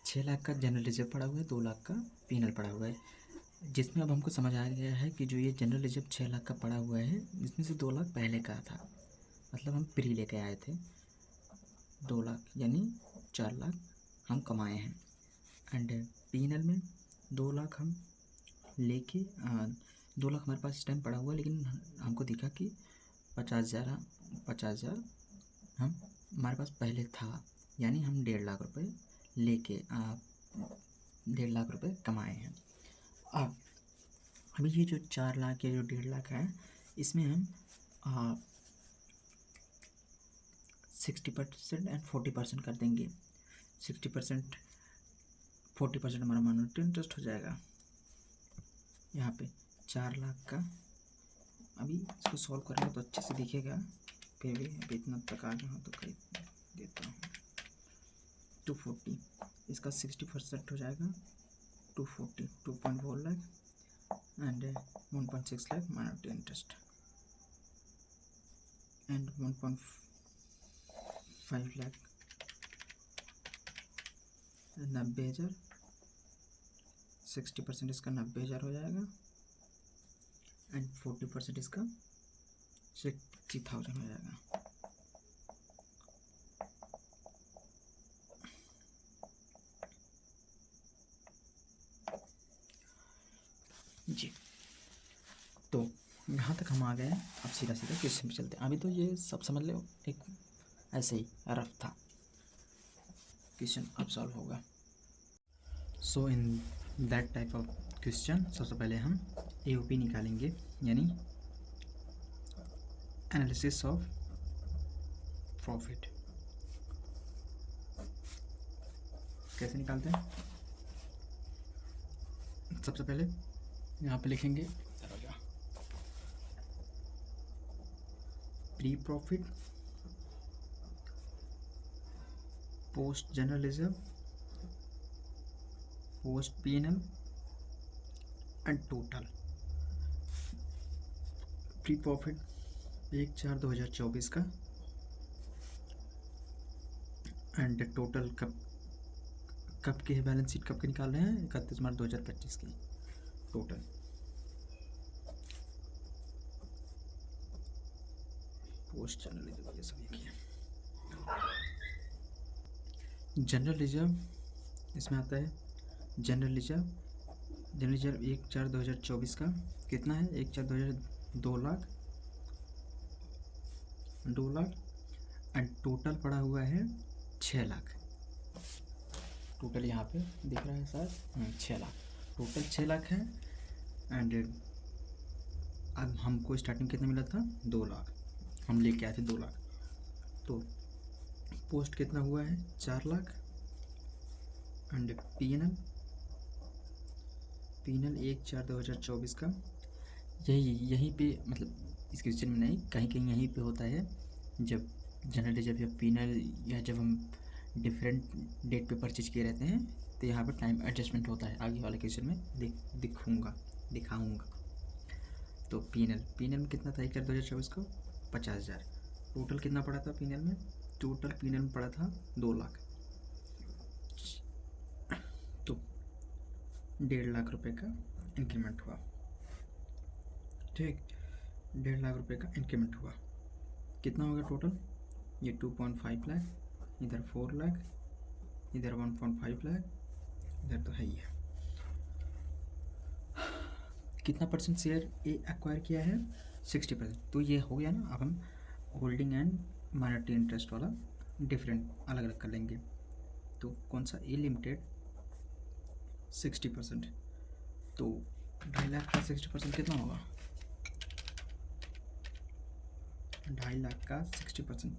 6 लाख का जनरल रिजर्व पड़ा हुआ है, 2 लाख का पीनल पड़ा हुआ है, जिसमें अब हमको समझ आ गया है कि जो ये जनरल रिजर्व 6 लाख का पड़ा हुआ है इसमें से 2 लाख पहले का था, मतलब हम प्री लेके आए थे। 2 लाख यानी 4 लाख हम कमाए हैं। एंड पीनल में 2 लाख हम लेके 2 लाख हमारे पास इस टाइम पड़ा हुआ है, लेकिन हमको दिखा कि 50,000 हम हमारे पास पहले था, यानी हम 1.5 लाख रुपए लेके 1.5 लाख रुपए कमाए हैं। अब अभी ये जो 4 लाख या जो 1.5 लाख है इसमें हम 60% एंड 40% कर देंगे। 60% 40% हमारा माइनॉरिटी इंटरेस्ट हो जाएगा। यहाँ पे 4 लाख का अभी इसको सॉल्व करेंगे तो अच्छे से दिखेगा, फिर भी अभी इतना तक आ गया हूँ तो कर देता हूँ। 240 इसका 60% हो जाएगा, 240 2.4 lakh and 1.6 lakh minority interest and 1.5 lakh 90,000। 60% इसका 90,000 हो जाएगा एंड 40% इसका 60,000 हो जाएगा। जी, तो यहाँ तक हम आ गए। अब सीधा सीधा क्वेश्चन पे चलते हैं। अभी तो ये सब समझ लो, एक ऐसे ही रफ था क्वेश्चन, अब सॉल्व होगा। So in that type of question सबसे पहले हम AOP निकालेंगे, यानी एनालिसिस ऑफ प्रॉफिट। कैसे निकालते हैं? सबसे पहले यहाँ पे लिखेंगे pre profit, post general reserve, post P&L and total. Pre profit 1/4/2024 का एंड टोटल कब की है, बैलेंस शीट कब की निकाल रहे हैं, 31 मार्च 2025 की टोटल। पोस्ट जनरल रिजर्व ये सब एक ही है। जनरल रिजर्व इसमें आता है जनरल रिजर्व 1/4/2024 का कितना है, 1/4/2024 2 लाख एंड टोटल पड़ा हुआ है 6 लाख। टोटल यहाँ पे दिख रहा है सर, 6 लाख टोटल 6 लाख है। एंड अब हमको स्टार्टिंग कितना मिला था, 2 लाख हम लेके आए थे 2 लाख। तो पोस्ट कितना हुआ है, 4 लाख एंड P&L 1/4/2024 का यहीं पे, मतलब इस क्वेश्चन में नहीं, कहीं कहीं यहीं पे होता है जब जनरल रिजर्व या P&L या जब हम डिफरेंट डेट पे परचेज किए रहते हैं तो यहाँ पर टाइम एडजस्टमेंट होता है, आगे वाले क्वेश्चन में दिखाऊंगा। तो P&L में कितना था 1/4/2024 को, 50,000। टोटल कितना पड़ा था P&L में, टोटल P&L में पड़ा था 2 लाख। तो 1.5 लाख रुपए का इंक्रीमेंट हुआ। ठीक, 1.5 लाख रुपए का इंक्रीमेंट हुआ। कितना होगा टोटल, ये 2.5 लाख, इधर 4 लाख, इधर 1.5 लाख, इधर तो है ही है। कितना परसेंट शेयर ए एक्वायर किया है, 60%। तो ये हो गया ना। अब हम होल्डिंग एंड माइनॉरिटी इंटरेस्ट वाला डिफरेंट अलग अलग कर लेंगे। तो कौन सा, ए लिमिटेड 60%, तो 2.5 लाख का 60% कितना होगा, 2.5 लाख का 60%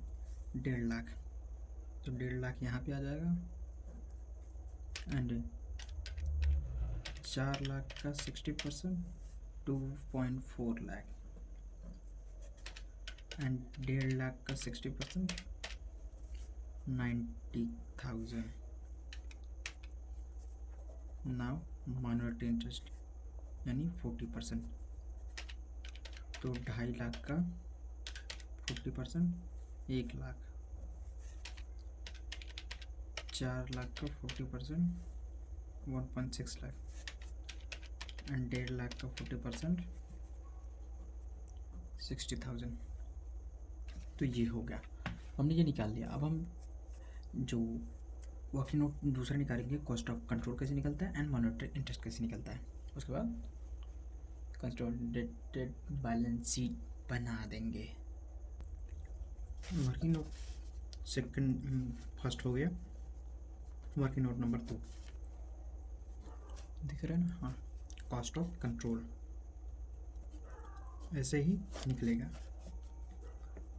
1.5 लाख, तो 1.5 लाख यहाँ पे आ जाएगा एंड 4 लाख का 60% 2.4 लाख एंड 1.5 लाख का 60% 90,000. नाउ माइनॉरिटी इंटरेस्ट यानी 40%, तो 2.5 लाख का 40% 1 लाख, 4 लाख का 40% 1.6 लाख एंड 1.5 लाख का 40% 60,000. तो ये हो गया, हमने ये निकाल लिया. अब हम जो वर्किंग नोट दूसरा निकालेंगे, कॉस्ट ऑफ कंट्रोल कैसे निकलता है एंड मॉनिटरी इंटरेस्ट कैसे निकलता है. उसके बाद कंसोलिडेटेड बैलेंस शीट बना देंगे. वर्किंग नोट सेकंड फर्स्ट हो गया. वर्किंग नोट नंबर 2 दिख रहा है ना. हाँ, कॉस्ट ऑफ कंट्रोल ऐसे ही निकलेगा.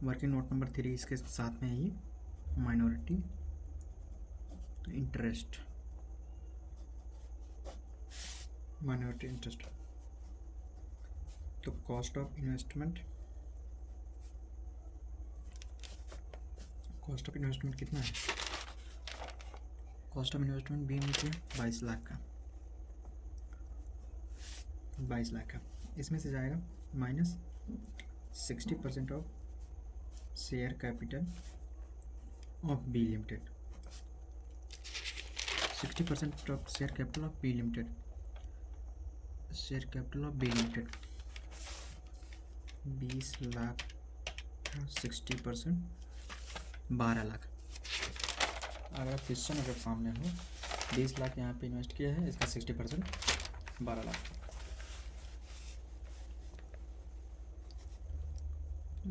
वर्किंग नोट नंबर 3 इसके साथ में ही माइनॉरिटी इंटरेस्ट, माइनॉरिटी इंटरेस्ट. तो cost of investment, cost of investment कितना है? कॉस्ट ऑफ इन्वेस्टमेंट भी मुझे 22 लाख का, 22 लाख का. इसमें से जाएगा minus 60% of share capital of B limited. 60% of share capital of B limited, share capital of B limited 20 lakh का 60% 12 लाख. अगर क्वेश्चन अगर सामने हो 20 लाख यहाँ पे इन्वेस्ट किया है, इसका 60% 12 lakh,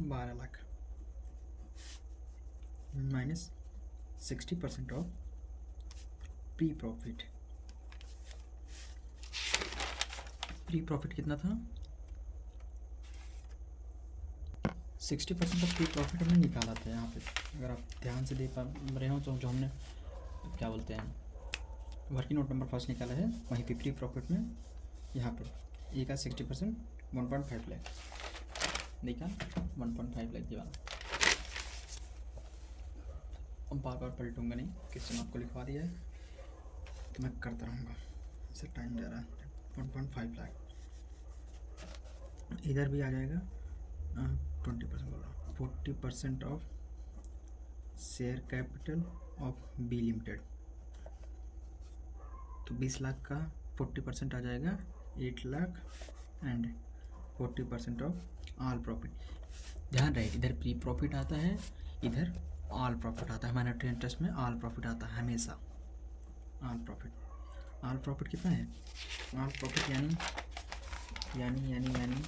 12 lakh minus 60% of pre profit. Pre profit कितना था? 60% ऑफ प्री प्रॉफिट हमने निकाला था यहाँ पे. अगर आप ध्यान से देख पा रहे हो तो जो हमने क्या बोलते हैं वर्किंग नोट नंबर फर्स्ट निकाला है, वहीं पे प्री प्रॉफिट में यहाँ पे ए का 60% 1.5 लाख देखा, 1.5 लाख ये वाला. अब बार बार पलटूंगा नहीं, क्वेश्चन आपको लिखवा दिया है तो मैं करता रहूँगा, इससे टाइम जा रहा है. 1.5 लाख इधर भी आ जाएगा. 20% बोल रहा हूँ, 40% of share capital of B limited. तो 20 लाख का 40% आ जाएगा 8 lakh and 40% of all profit. ध्यान रहे इधर प्री प्रॉफिट आता है, इधर ऑल प्रॉफिट आता है. माइनॉरिटी इंटरेस्ट में ऑल प्रॉफिट आता है हमेशा. ऑल प्रॉफिट, ऑल प्रॉफिट कितना है? ऑल प्रॉफिट यानी यानी यानी यानी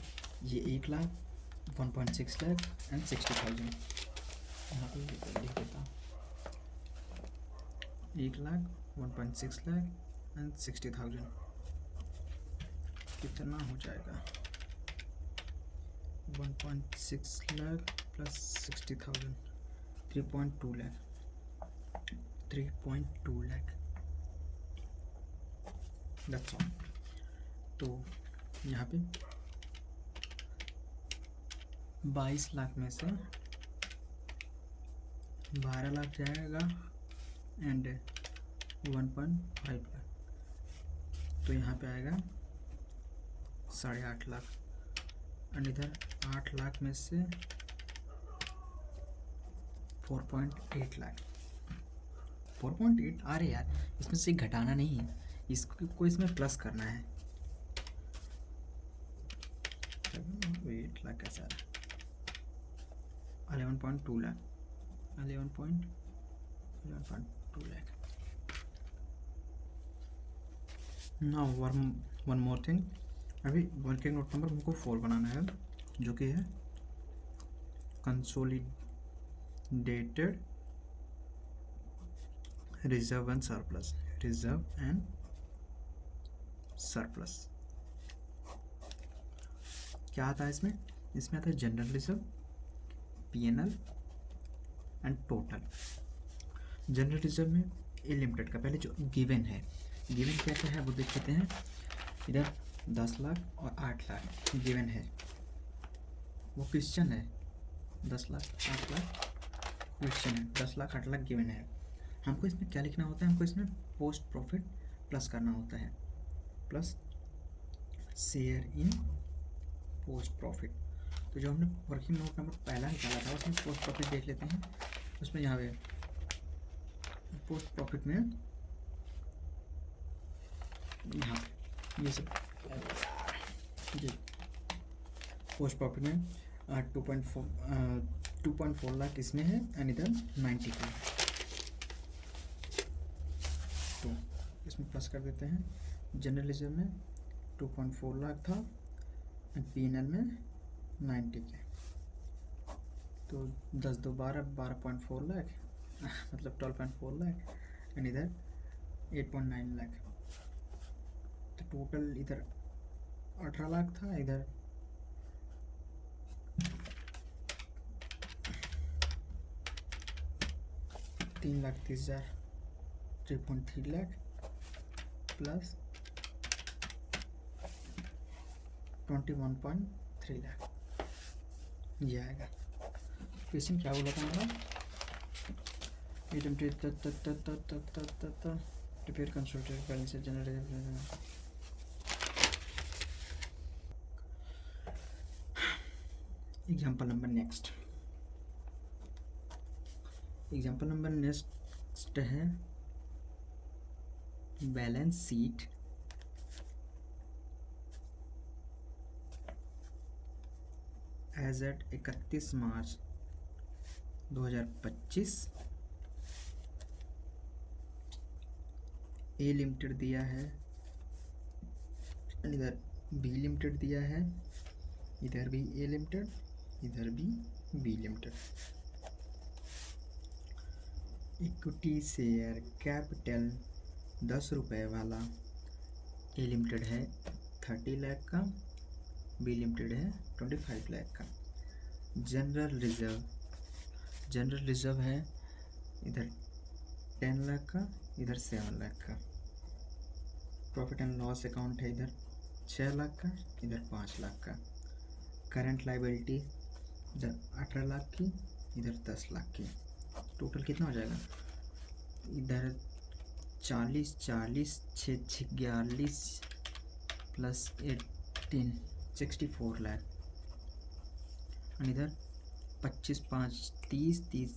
ये 1 लाख 1.6 लाख एंड 60,000. यहाँ पे लिख देता हूँ 1 लाख 1.6 लाख एंड 60,000. कितना हो जाएगा? 1.6 lakh plus 60,000 3.2 lakh, 3.2 lakh. That's all. तो यहाँ पे 22 लाख में से 12 लाख जाएगा एंड 1.5 लाख, तो यहाँ पे आएगा 8.5 लाख एंड इधर 8 लाख में से 4.8 लाख. 4.8 अरे यार इसमें से घटाना नहीं है, इसको इसमें प्लस करना है. 8 लाख कैसा है? 11.2 lakh, 11.2 lakh. Now one more thing, अभी वर्किंग नोट नंबर हमको 4 बनाना है, जो कि है consolidated reserve and surplus. Reserve and surplus क्या आता है इसमें? इसमें आता है general reserve, PNL and total. General reserve में ए लिमिटेड का पहले जो गिवन है, गिवन क्या क्या है वो देख लेते हैं। इधर 10 लाख और 8 लाख गिवन है, वो क्वेश्चन है। 10 लाख 8 लाख क्वेश्चन है, 10 लाख 8 लाख गिवन है। हमको इसमें क्या लिखना होता है, हमको इसमें पोस्ट प्रॉफिट प्लस करना होता है, plus share in post profit. तो जो हमने वर्किंग नोट नंबर पहला निकाला था उसमें पोस्ट प्रॉफिट देख लेते हैं। उसमें यहाँ पे पोस्ट प्रॉफिट में यहाँ ये सब जी पोस्ट प्रॉफिट में 2.4 लाख इसमें है एंड इधर 90 का, तो इसमें प्लस कर देते हैं। जनरल रिजर्व में 2.4 लाख था एंड P&L में 90 के, तो 10 2 12 12.4 लाख मतलब 12.4 लाख एंड इधर 8.9 लाख, तो टोटल इधर 18 लाख था, इधर 3,30,000 3.3 लाख प्लस 21.3 लाख ये आएगा। क्वेश्चन क्या बोला था हमारा, prepare consolidated balance sheet general. Example number next, example number next है balance sheet as at 31 March 2025। A limited दिया है, इधर बी लिमिटेड दिया है, इधर भी ए लिमिटेड, इधर भी B limited. Equity share capital 10 रुपये वाला ए लिमिटेड है 30 लाख का, बी लिमिटेड है 25 लाख का। जनरल रिजर्व है इधर 10 लाख का, इधर 7 लाख का। प्रॉफिट एंड लॉस अकाउंट है इधर 6 लाख का, इधर 5 लाख का। करंट लाइबिलिटी इधर 18 लाख की, इधर 10 लाख की। टोटल कितना हो जाएगा, इधर 40 40 6 46 प्लस 18 64 लाख, और इधर 25 5 30 30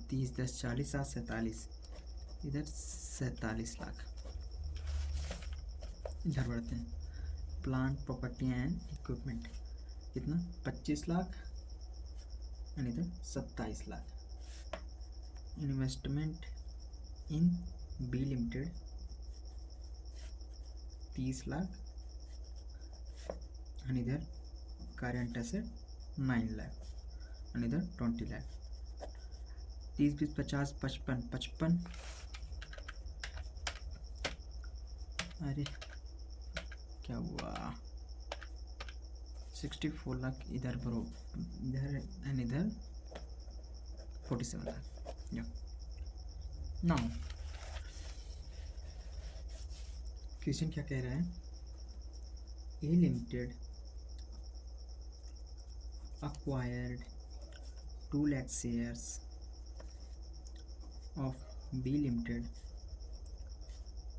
30 10 40 7 47, इधर 47 लाख। इधर बढ़ते हैं, प्लांट प्रॉपर्टी एंड इक्विपमेंट कितना 25 लाख एंड इधर 27 lakh. Investment in B limited 30 lakh and इधर करेंट एसेट 9 लाख एंड इधर 20 लाख। 30 20 50 55 55, अरे क्या हुआ, 64 लाख इधर ब्रो, इधर एंड इधर 47 लाख। नाउ क्वेश्चन क्या कह रहा है, A limited acquired 2 lakh shares of B Limited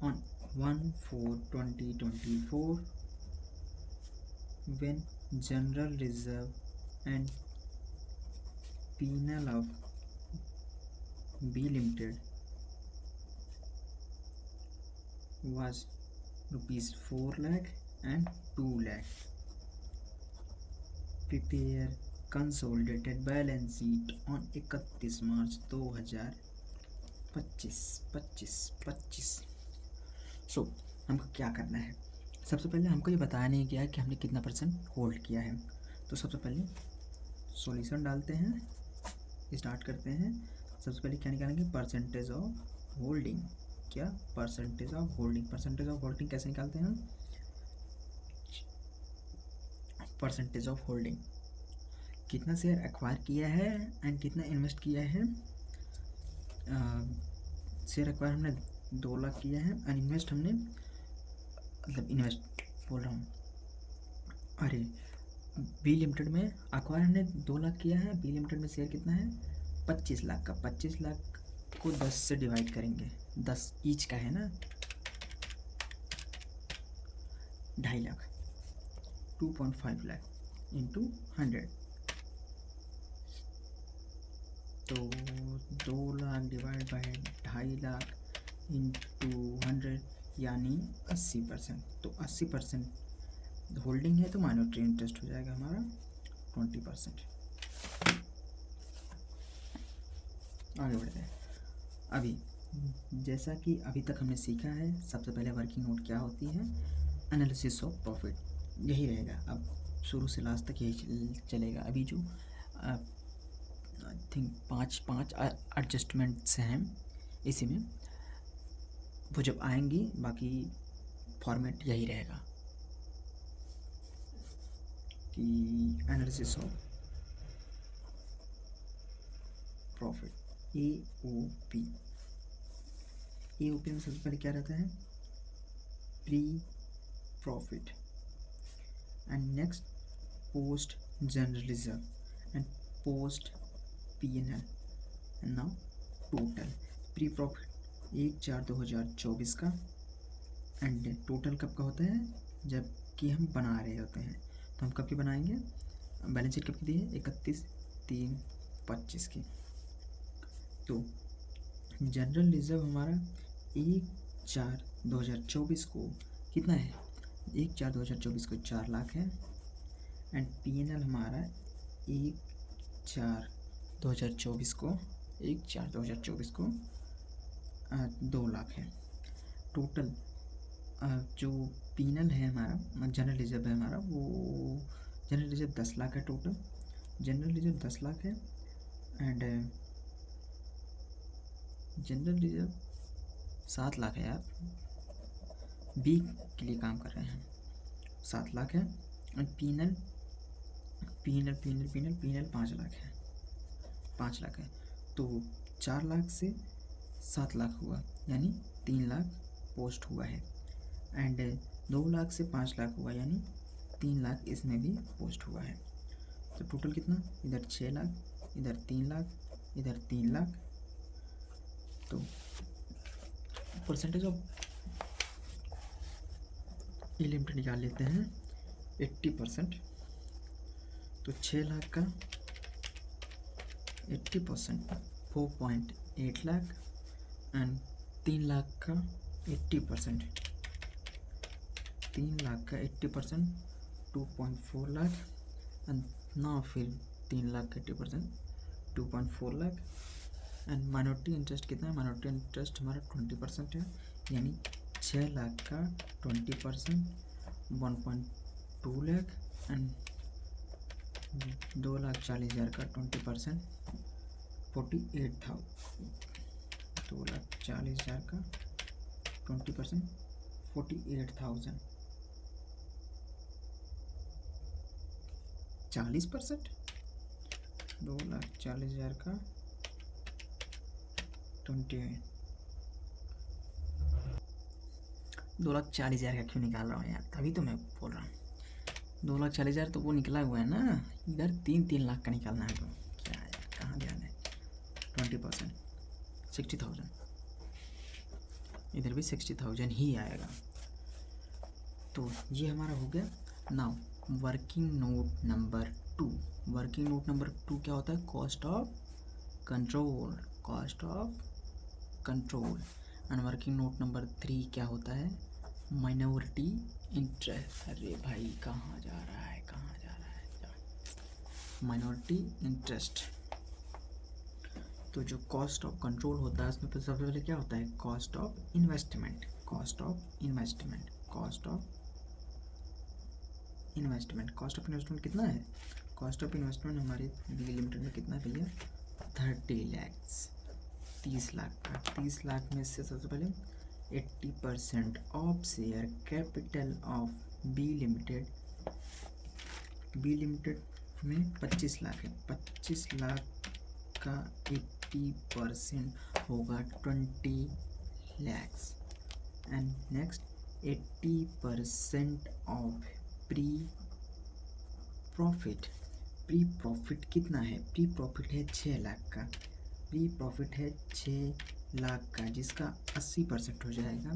on 1/4/2024 when general reserve and P&L of B Limited was rupees 4 lakh and 2 lakh. Prepare consolidated balance sheet on 31 March 2025। सो हमको क्या करना है, सबसे पहले हमको ये बताया नहीं गया है कि हमने कितना % होल्ड किया है। तो सबसे पहले सॉल्यूशन डालते हैं, स्टार्ट करते हैं। सबसे पहले क्या निकालेंगे, परसेंटेज ऑफ होल्डिंग। क्या, percentage of holding. Percentage of holding कैसे निकालते हैं, परसेंटेज ऑफ होल्डिंग कितना शेयर एक्वायर किया है एंड कितना इन्वेस्ट किया है शेयर एक्वायर हमने 2 लाख किया है, एंड इन्वेस्ट हमने, मतलब इन्वेस्ट बोल रहा हूँ, अरे बी लिमिटेड में एक्वायर हमने 2 लाख किया है, बी लिमिटेड में शेयर कितना है 25 लाख का। 25 लाख को 10 से डिवाइड करेंगे, 10 ईच का है ना, 2.5 लाख, 2.5 लाख इंटू 100, तो 2 lakh divide by 2.5 lakh into 100 यानी 80%। तो 80% होल्डिंग है तो माइनॉरिटी इंटरेस्ट हो जाएगा हमारा 20%। आगे बढ़ते हैं। अभी जैसा कि अभी तक हमने सीखा है, सबसे पहले वर्किंग नोट क्या होती है, एनालिसिस ऑफ प्रॉफिट, यही रहेगा। अब शुरू से लास्ट तक यही चलेगा। अभी जो आई थिंक पाँच एडजस्टमेंट्स हैं इसी में, वो जब आएंगी बाकी फॉर्मेट यही रहेगा कि analysis of profit, AOP। AOP में सबसे पहले क्या रहता है, pre profit, and next post general reserve and post P&L, and now total. Pre profit 1/4/2024 का, एंड टोटल कब का होता है, जब कि हम बना रहे होते हैं। तो हम कब की बनाएंगे, बैलेंस शीट कब की दी है, 31/3/25 की। तो जनरल रिजर्व हमारा 1/4/2024 को कितना है, 1/4/2024 को 4 लाख है, एंड P&L हमारा 1/4/2024 को 2 लाख है। टोटल जो P&L है हमारा, जनरल रिजर्व है हमारा, वो जनरल रिजर्व 10 लाख है। टोटल जनरल रिजर्व 10 लाख है, एंड जनरल रिजर्व 7 लाख है यार, बी के लिए काम कर रहे हैं, 7 लाख है, एंड P&L 5 लाख है, 5 लाख है। तो 4 लाख से 7 लाख हुआ, यानी 3 लाख पोस्ट हुआ है, एंड 2 लाख से 5 लाख हुआ, यानी 3 लाख इसमें भी पोस्ट हुआ है। तो टोटल कितना, इधर 6 लाख, इधर 3 लाख, इधर 3 लाख। तो परसेंटेज ऑफ ई लिमिटेड निकाल लेते हैं, 80%। तो 6 लाख का 80% 4.8 लाख, एंड 3 लाख का 80%, 3 लाख का 80% 2.4 लाख, एंड ना फिर 3 लाख का 80% 2.4 लाख, एंड माइनॉरिटी इंटरेस्ट कितना है, माइनॉरिटी इंटरेस्ट हमारा 20% है, यानी 6 लाख का 20% 1.2 लाख, एंड 2,40,000 का 20% 48,000, 2,40,000 का 20% 48,000, 40%, 2,40,000 का 2,40,000 का क्यों निकाल रहा हूँ यार, तभी तो मैं बोल रहा हूँ 2,40,000 तो वो निकला हुआ है ना, इधर 3 लाख का निकालना है। तो क्या यार, कहाँ ध्यान है, 20% 60,000, इधर भी 60,000 ही आएगा। तो ये हमारा हो गया। Now working note number 2, working note number 2 क्या होता है, cost of control, cost of control. And working note number 3 क्या होता है, माइनॉरिटी इंटरेस्ट। अरे भाई कहाँ जा रहा है, कहाँ जा रहा है, माइनॉरिटी इंटरेस्ट। तो जो कॉस्ट ऑफ कंट्रोल होता है उसमें तो सबसे पहले क्या होता है, cost of investment, cost of investment, cost of investment. Cost of investment कितना है, कॉस्ट ऑफ इन्वेस्टमेंट हमारे लिमिटेड में कितना है भैया, 30 लाख, 30 लाख का। 30 लाख में से सबसे पहले 80% of share capital of B limited, B limited में 25 लाख है, 25 लाख का 80% होगा 20 lakhs। And next 80% of pre profit. Pre profit कितना है? प्री प्रॉफिट है 6 लाख का। प्री प्रॉफिट है 6 लाख का, जिसका 80% हो जाएगा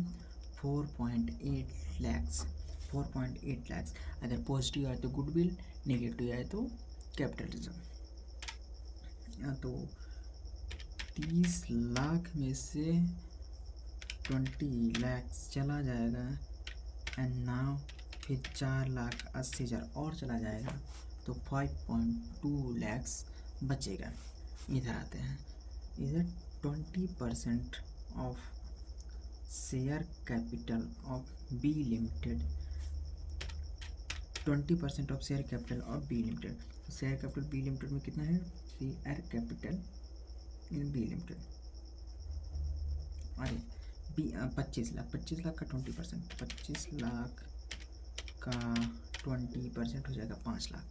4.8 लैक्स। 4.8 लैक्स। अगर पॉजिटिव आए तो गुडविल, नेगेटिव आए तो कैपिटलिज्म। तो 30 लाख में से 20 लैक्स चला जाएगा। एंड नाउ फिर 4,80,000 और चला जाएगा, तो 5.2 लैक्स बचेगा। इधर आते हैं। इधर 20% of share capital of B limited. 20% of share capital of B limited. Share capital B limited में कितना है? Share capital in B limited, अरे 25 लाख। 25 लाख का 20%, 25 लाख का 20% हो जाएगा 5 lakh.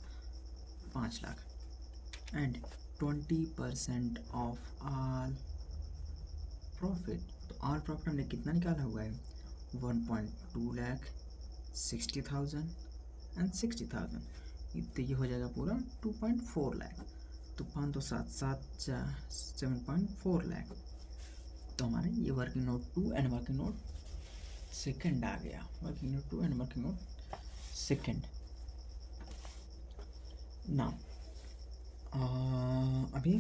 5 lakh and 20% of all profit. तो ऑल प्रॉफिट हमने कितना निकाला हुआ है? 1.2 लाख, 60,000 एंड 60,000। तो ये हो जाएगा पूरा 2.4 लाख। तो 5 तो 7 7.4 लाख। तो हमारे ये working note 2 and working note second आ गया। Working note 2 and working note second. Now अभी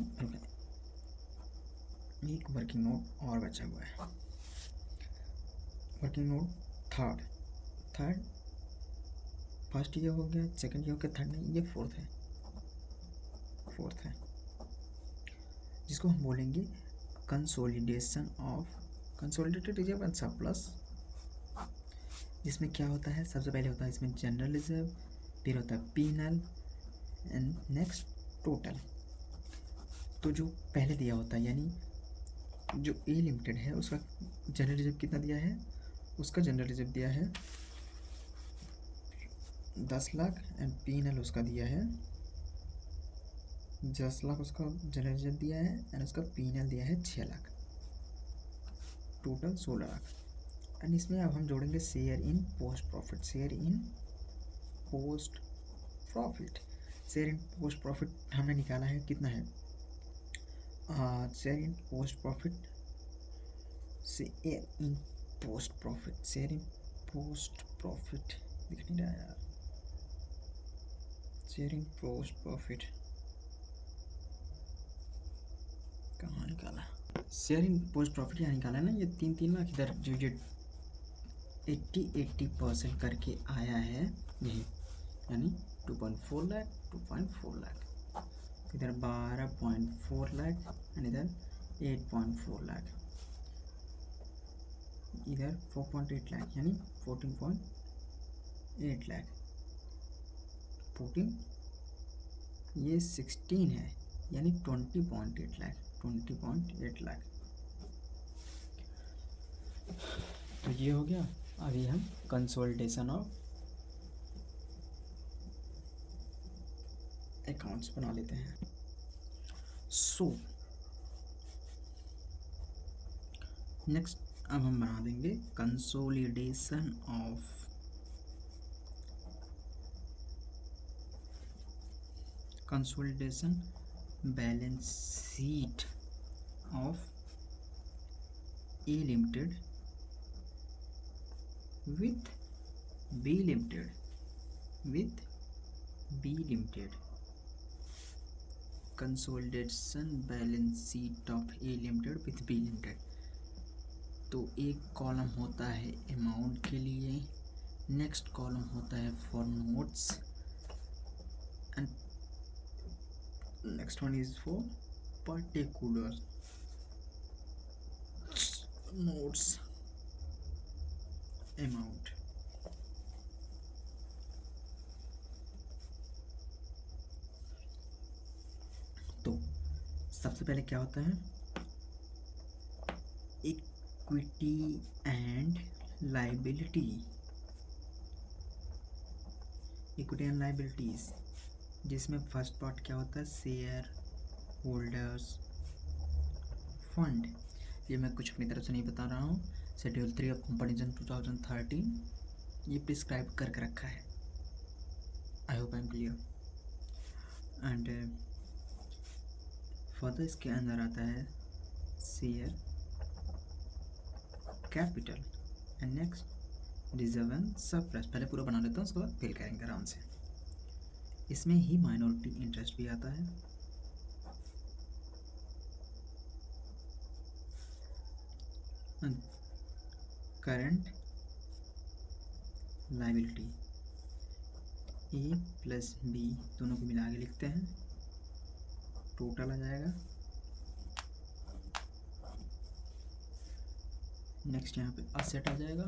एक वर्किंग नोट और बचा हुआ है। Working note third. फर्स्ट ये हो गया, सेकंड ये हो गया, थर्ड नहीं, ये फोर्थ है, जिसको हम बोलेंगे consolidation of consolidated reserve and surplus. जिसमें क्या होता है? सबसे पहले होता है इसमें जनरल रिजर्व, फिर होता है पीनल एंड नेक्स्ट टोटल। तो जो पहले दिया होता है, यानी जो ए लिमिटेड है उसका जनरल रिजर्व कितना दिया है? उसका जनरल रिजर्व दिया है 10 लाख एंड पीनल उसका दिया है 10 लाख। उसका जनरल रिजर्व दिया है एंड उसका पीनल दिया है 6 लाख। टोटल 16 लाख। एंड इसमें अब हम जोड़ेंगे share in post profit. Share in post profit. Share in post profit हमने निकाला है, कितना है? Share in post profit, share in post profit, share in post profit दिख नहीं रहा यार। शेयर इन पोस्ट प्रॉफिट कहाँ निकाला? शेयर इन पोस्ट प्रॉफिट यहाँ निकाला है ना, ये 3 लाख। इधर जो ये 80% करके आया है यही, यानी 2.4 लाख, 2.4 लाख। इधर 12.4 लाख एंड इधर 8.4 लाख। इधर 4.8 लाख यानी 14.8 लाख। 14 ये 16 है यानी 20.8 लाख। 20.8 लाख। तो ये हो गया। अभी हम कंसोलिडेशन ऑफ अकाउंट्स बना लेते हैं। सो नेक्स्ट अब हम बना देंगे consolidation of balance sheet of A limited with B limited, consolidation balance sheet of A limited with B limited. तो एक कॉलम होता है अमाउंट के लिए, नेक्स्ट कॉलम होता है for notes and next one is for particular notes amount. तो सबसे पहले क्या होता है? Equity and liability. Equity and liabilities, जिसमें फर्स्ट पार्ट क्या होता है? Share holders fund. ये मैं कुछ अपनी तरफ से नहीं बता रहा हूँ। शेड्यूल 3 ऑफ कंपटीशन 2013 ये प्रिस्क्राइब करके रखा है। I hope I am clear. And further इसके अंदर आता है share capital and next reserve and surplus. पहले पूरा बना लेता हूँ, उसके बाद फिल करेंगे आराम से। इसमें ही माइनॉरिटी इंटरेस्ट भी आता है। Current liability A plus B दोनों को मिला के लिखते हैं, टोटल आ जाएगा। नेक्स्ट यहाँ पे असेट आ जाएगा,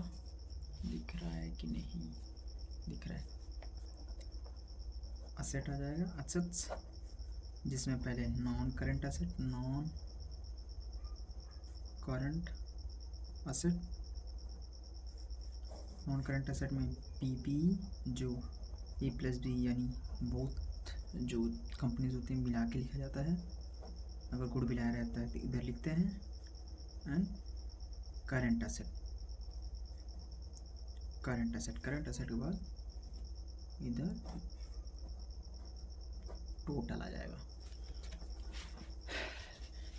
दिख रहा है कि नहीं, दिख रहा है। असेट आ जाएगा, असेट्स, जिसमें पहले non current asset, non current asset, non current asset में पीपी जो ए प्लस बी यानी बोथ जो कंपनीज होती हैं मिला के लिखा जाता है। अगर गुड बिल आया रहता है तो इधर लिखते हैं। And current asset, current asset, current asset के बाद इधर टोटल आ जाएगा।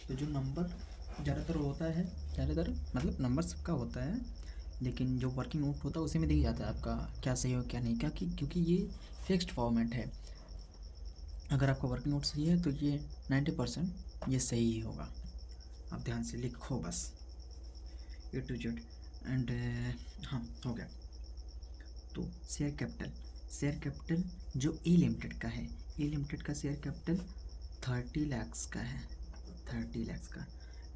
तो जो नंबर ज़्यादातर होता है, ज़्यादातर मतलब नंबर सबका होता है, लेकिन जो वर्किंग नोट होता है उसी में दिख जाता है आपका क्या सही हो क्या नहीं, क्या क्योंकि ये फिक्स्ड फॉर्मेट है। अगर आपका वर्किंग नोट सही है तो ये 90% ये सही ही होगा। आप ध्यान से लिखो बस ए टू जेड। एंड हाँ हो गया। तो शेयर कैपिटल, शेयर कैपिटल जो ए लिमिटेड का है, ए लिमिटेड का शेयर कैपिटल 30 लाख का है, 30 लाख का।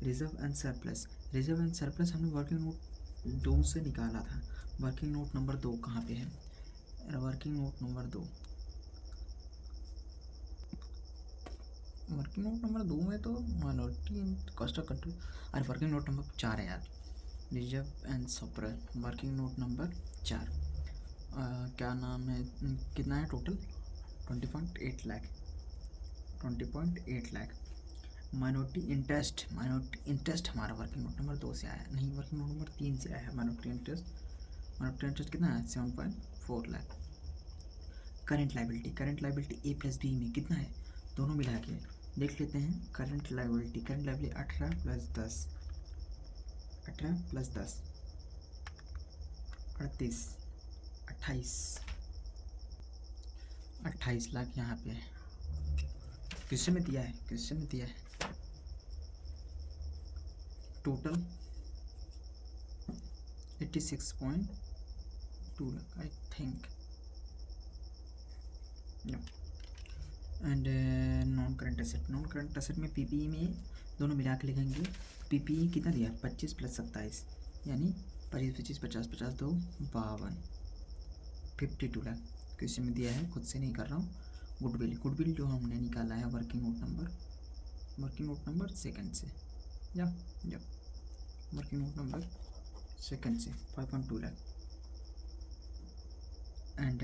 Reserve and surplus, reserve and surplus हमने वर्किंग नोट 2 से निकाला था। वर्किंग नोट नंबर 2 कहाँ पे है? Working note number 2, working note number 2 में तो माइनॉरिटी कॉस्ट ऑफ कंट्रोल। अरे वर्किंग नोट नंबर 4 है यार, reserve and surplus, working note number 4। क्या नाम है, कितना है total? 20.8 lakh, 20.8 lakh. Minority interest, minority interest हमारा वर्किंग नोट नंबर 2 से आया, नहीं वर्किंग नोट नंबर 3 से आया है माइनॉरिटी इंटरेस्ट। माइनॉरिटी इंटरेस्ट कितना है? 7.4 lakh. Current liability, current liability A plus B में कितना है, दोनों मिला के देख लेते हैं। Current liability, current liability 18 plus 10, 18 plus 10 38, 28 lakh यहाँ पे क्वेश्चन में दिया है, क्वेश्चन में दिया है। Total 86.2 lakh I think. And non current asset, non current asset में पीपीई में दोनों मिला के लिखेंगे। पीपीई कितना दिया? 25 प्लस 27 यानी 25 50 50 2 52, 52 लाख क्वेश्चन में दिया है, खुद से नहीं कर रहा हूँ। गुडविल, गुडविल जो हमने निकाला है working note number, working note number second से, या वर्किंग नोट नंबर सेकंड से 5.2 lakh. And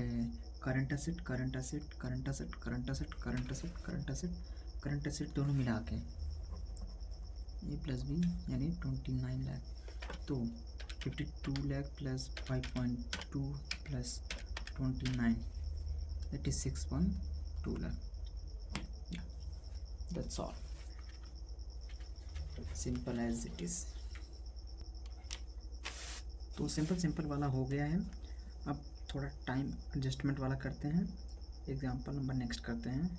current asset, current asset, current asset, current asset, current asset, current asset, current asset दोनों मिला के ए प्लस बी यानी 29 लाख। तो 52 lakh plus 5.2 plus 29 that is 6.2 lakh. Yeah, that's all, simple as it is. तो simple वाला हो गया है। अब थोड़ा टाइम एडजस्टमेंट वाला करते हैं। एग्जाम्पल नंबर नेक्स्ट करते हैं।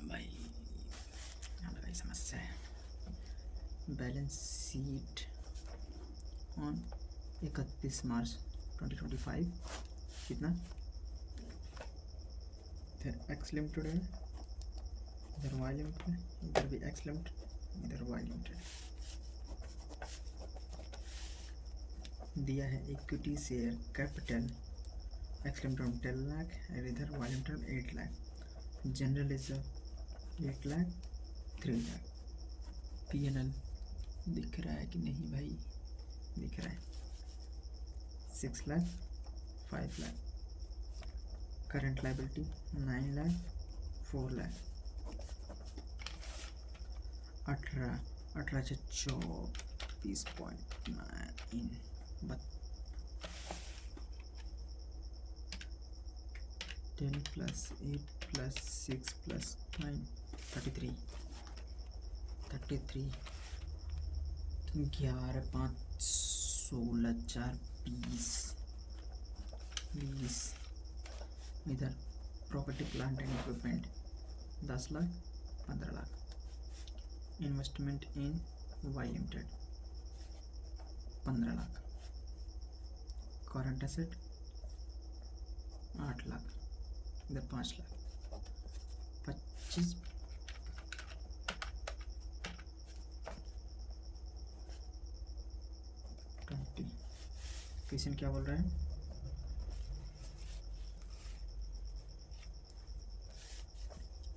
भाई समस्या है। बैलेंस शीट ऑन 31 मार्च 2025 कितना? इधर एक्स लिमिटेड है, इधर वाई लिमिटेड, इधर भी एक्स लिमिटेड, इधर वाई लिमिटेड। दिया है equity share capital X limited 10 lakh और इधर Y limited 8 lakh. General reserve 8 lakh 3 lakh. PNL दिख रहा है कि नहीं भाई? दिख रहा है 6 लाख 5 लाख। करंट लाइबिलिटी 9 लाख 4 लाख 18 से 24.9 10 + 8 + 6 + 9 33 11 5 16 4 20 इधर property plant and equipment 10 lakh 15 lakh investment in Y limited 15 lakh current asset 8 lakh इधर 5 लाख 25 20 क्वेश्चन क्या बोल रहा है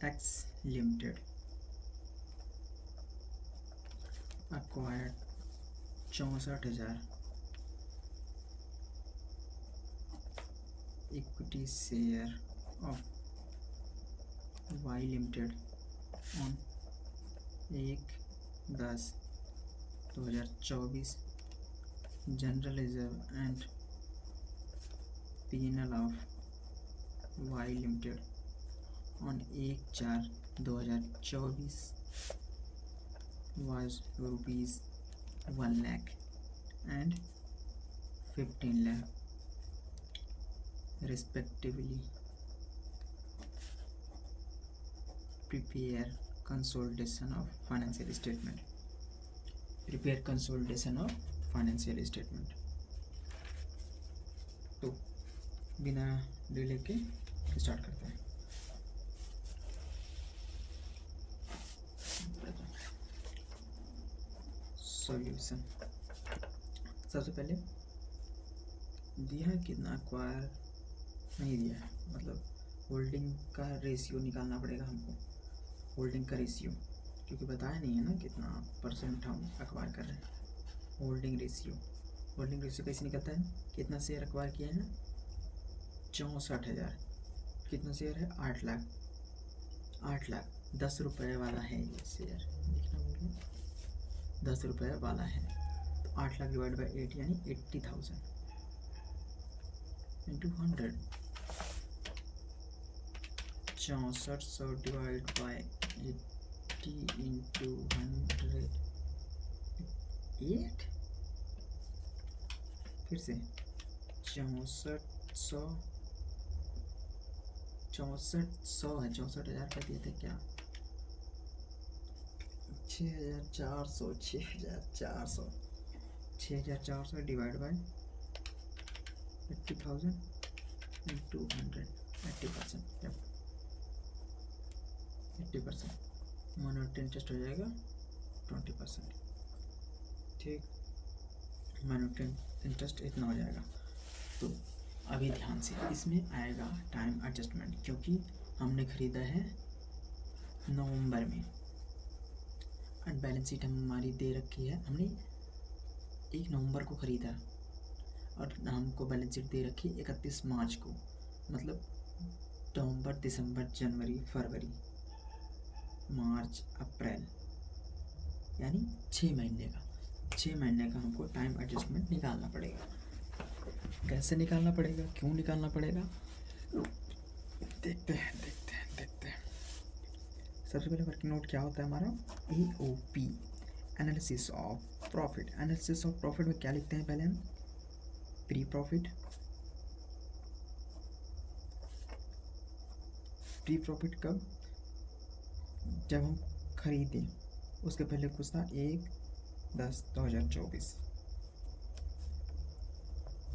x limited acquired 64,000 equity share of Y Limited on 1/10/2024 general reserve and P&L of Y Limited on 1/4/2024 was rupees 1 lakh and 15 lakh respectively. Prepare consolidation of financial statement. Prepare consolidation of financial statement. तो बिना delay के start करते हैं। Solution सबसे पहले दिया है कितना एक्वायर नहीं दिया है, मतलब होल्डिंग का रेशियो निकालना पड़ेगा हमको। होल्डिंग का रेशियो क्योंकि बताया नहीं है ना कितना परसेंट हम एक्वायर कर रहे हैं। होल्डिंग रेशियो कैसे निकलता है, कितना शेयर एक्वायर किए हैं 64,000, कितना शेयर है 8 लाख 10 रुपये वाला है ये शेयर, लिखना बोलिए 10 रुपये वाला है तो 8 लाख डिवाइड बाई 8 यानी 80,000 इंटू 100 6400 डिवाइड बाई 80 इंटू 100 8 फिर से 6400 है 64,000 का दिए थे क्या 6,400 divide by 80,000 into 100 80% minority interest हो जाएगा 20%। ठीक, माइनॉरिटी इंटरेस्ट इतना हो जाएगा। तो अभी ध्यान से इसमें आएगा टाइम एडजस्टमेंट, क्योंकि हमने ख़रीदा है नवंबर में एंड बैलेंस शीट हमारी दे रखी है, हमने 1 नवंबर को ख़रीदा और हमको बैलेंस शीट दे रखी 31 मार्च को, मतलब नवंबर दिसंबर जनवरी फरवरी मार्च अप्रैल यानी 6 महीने का हमको टाइम एडजस्टमेंट निकालना पड़ेगा। कैसे निकालना पड़ेगा, क्यों निकालना पड़ेगा, देखते हैं। सबसे पहले वर्किंग नोट क्या होता है हमारा AOP analysis of profit. Analysis of profit में क्या लिखते हैं पहले हम प्री प्रॉफिट कब, जब हम खरीदे उसके पहले कुछ था 1/10/2024